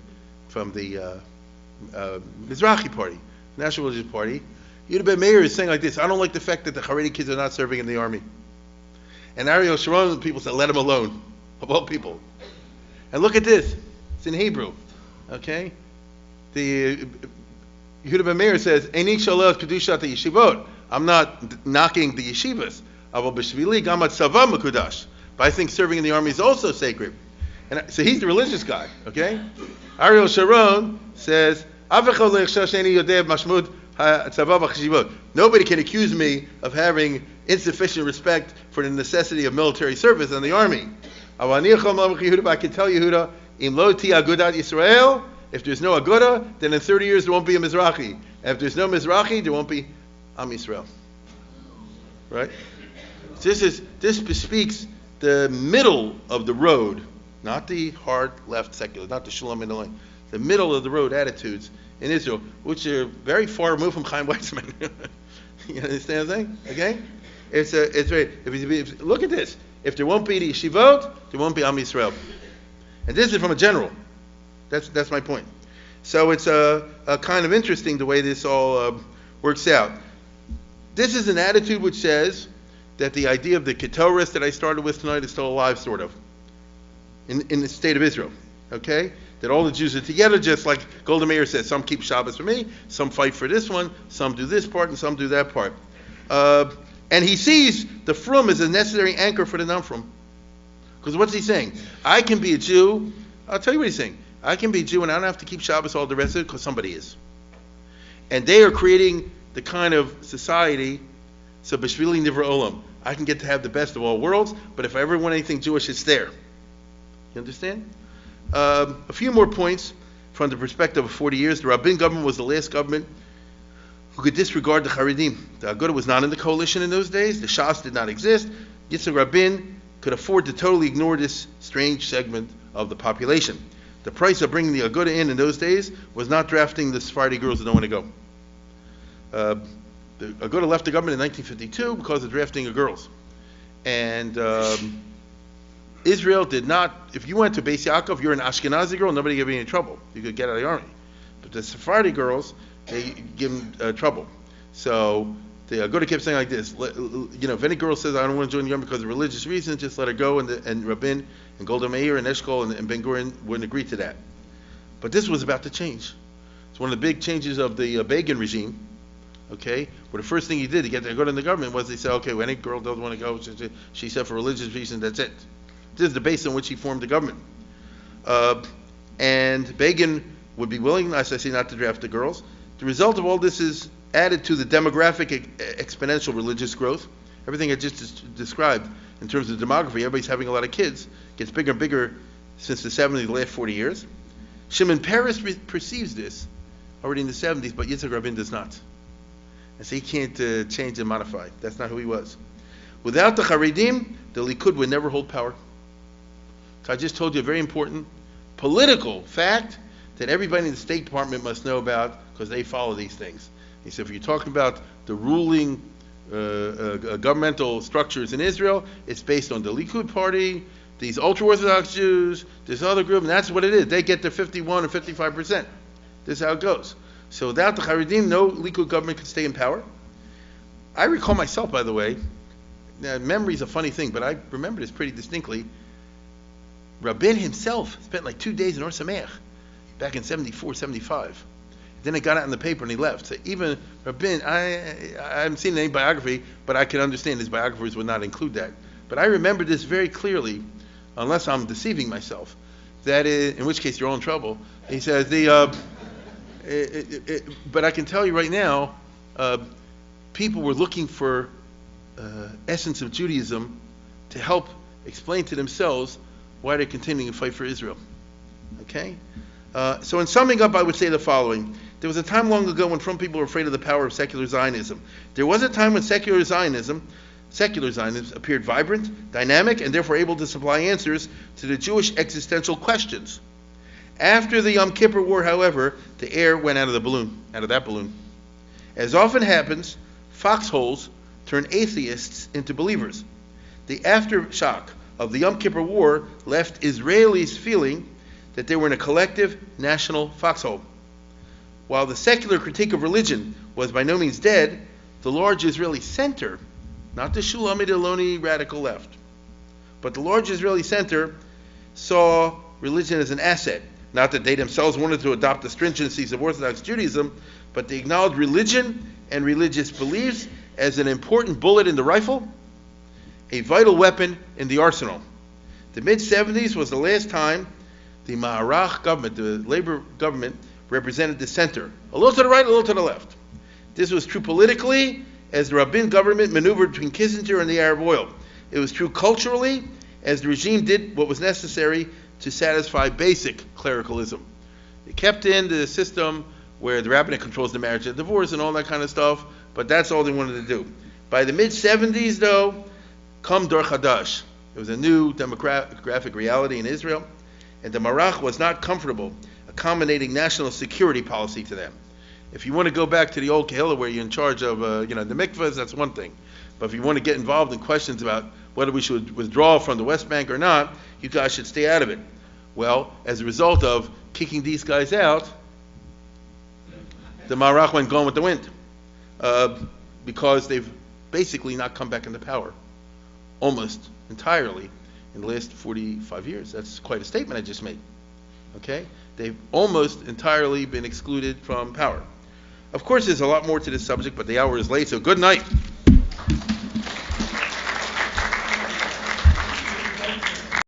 Mizrahi party, National Religious Party. Yehuda ben Meir is saying like this: I don't like the fact that the Haredi kids are not serving in the army. And Ariel Sharon, people said, let him alone, of all people. And look at this. It's in Hebrew. Okay? The Yehuda ben Meir says, Eini shalel kedushat yeshivot. I'm not knocking the yeshivas. Aval b'shvili gamat tzava mekudash. But I think serving in the army is also sacred. And so he's the religious guy, okay? Ariel Sharon says, nobody can accuse me of having insufficient respect for the necessity of military service in the army. But I can tell Yehuda, Yisrael, if there's no Aguda, then in 30 years there won't be a Mizrahi. And if there's no Mizrahi, there won't be Am Yisrael. Right? This bespeaks the middle of the road, not the hard left secular, not the shalom in the line, the middle of the road attitudes in Israel, which are very far removed from Chaim Weizmann. You understand what I'm saying? Okay? It's very. If look at this. If there won't be the yeshivot, there won't be Am Yisrael. And this is from a general. That's my point. So it's a kind of interesting the way this all works out. This is an attitude which says that the idea of the Ketores that I started with tonight is still alive, sort of, in the state of Israel. Okay? That all the Jews are together, just like Golda Meir says, some keep Shabbos for me, some fight for this one, some do this part, and some do that part. And he sees the frum as a necessary anchor for the non-frum. Because what's he saying? I can be a Jew. I'll tell you what he's saying. I can be a Jew and I don't have to keep Shabbos all the rest of it because somebody is. And they are creating the kind of society, so B'shvili Nivra Olam. I can get to have the best of all worlds, but if I ever want anything Jewish, it's there. You understand? A few more points from the perspective of 40 years. The Rabbin government was the last government who could disregard the Haredim. The Agudah was not in the coalition in those days. The Shas did not exist. Yitzhak Rabin could afford to totally ignore this strange segment of the population. The price of bringing the Agudah in those days was not drafting the Sephardi girls that don't want to go. The Agudah left the government in 1952 because of drafting of girls. And Israel did not, if you went to Beis Yaakov, you're an Ashkenazi girl, nobody gave you any trouble. You could get out of the army. But the Sephardi girls, they give them trouble. So the Agudah kept saying like this, if any girl says, I don't want to join the army because of religious reasons, just let her go, and Rabin and Golda Meir and Eshkol and Ben Gurion wouldn't agree to that. But this was about to change. It's one of the big changes of the Begin regime, okay, where the first thing he did to get the Agudah in the government was they said, okay, when any girl doesn't want to go, she said for religious reasons, that's it. This is the basis on which he formed the government. And Begin would be willing, as I say, not to draft the girls. The result of all this is added to the demographic exponential religious growth. Everything I just described in terms of demography, everybody's having a lot of kids, gets bigger and bigger since the 70s, the last 40 years. Shimon Peres perceives this already in the 70s, but Yitzhak Rabin does not. And so he can't change and modify. That's not who he was. Without the Haredim, the Likud would never hold power. So I just told you a very important political fact that everybody in the State Department must know about because they follow these things. He said, if you're talking about the ruling governmental structures in Israel, it's based on the Likud party, these ultra-Orthodox Jews, this other group, and that's what it is. They get their 51 or 55%. This is how it goes. So without the Haredim, no Likud government could stay in power. I recall myself, by the way, now, memory is a funny thing, but I remember this pretty distinctly. Rabin himself spent like 2 days in Or Sameach back in 74, 75. Then it got out in the paper and he left. So even Rabin, I haven't seen any biography, but I can understand his biographers would not include that. But I remember this very clearly, unless I'm deceiving myself, that is, in which case you're all in trouble. He says, but I can tell you right now, people were looking for essence of Judaism to help explain to themselves why they're continuing to fight for Israel. Okay? So in summing up, I would say the following. There was a time long ago when some people were afraid of the power of secular Zionism. There was a time when secular Zionism appeared vibrant, dynamic, and therefore able to supply answers to the Jewish existential questions. After the Yom Kippur War, however, the air went out of that balloon. As often happens, foxholes turn atheists into believers. The aftershock of the Yom Kippur War left Israelis feeling that they were in a collective national foxhole. While the secular critique of religion was by no means dead, the large Israeli center, not the Shulamit Eloni radical left, but the large Israeli center saw religion as an asset. Not that they themselves wanted to adopt the stringencies of Orthodox Judaism, but they acknowledged religion and religious beliefs as an important bullet in the rifle, a vital weapon in the arsenal. The mid-70s was the last time the Maharach government, the labor government, represented the center. A little to the right, a little to the left. This was true politically as the Rabin government maneuvered between Kissinger and the Arab oil. It was true culturally as the regime did what was necessary to satisfy basic clericalism. It kept in the system where the rabbinate controls the marriage and divorce and all that kind of stuff, but that's all they wanted to do. By the mid-70s, though, come Dor Chadash. It was a new demographic reality in Israel, and the Marach was not comfortable accommodating national security policy to them. If you want to go back to the old Kehillah where you're in charge of the mikvahs, that's one thing. But if you want to get involved in questions about whether we should withdraw from the West Bank or not, you guys should stay out of it. Well, as a result of kicking these guys out, the Marach went gone with the wind. Because they've basically not come back into power almost entirely in the last 45 years. That's quite a statement I just made. Okay? They've almost entirely been excluded from power. Of course, there's a lot more to this subject, but the hour is late, so good night.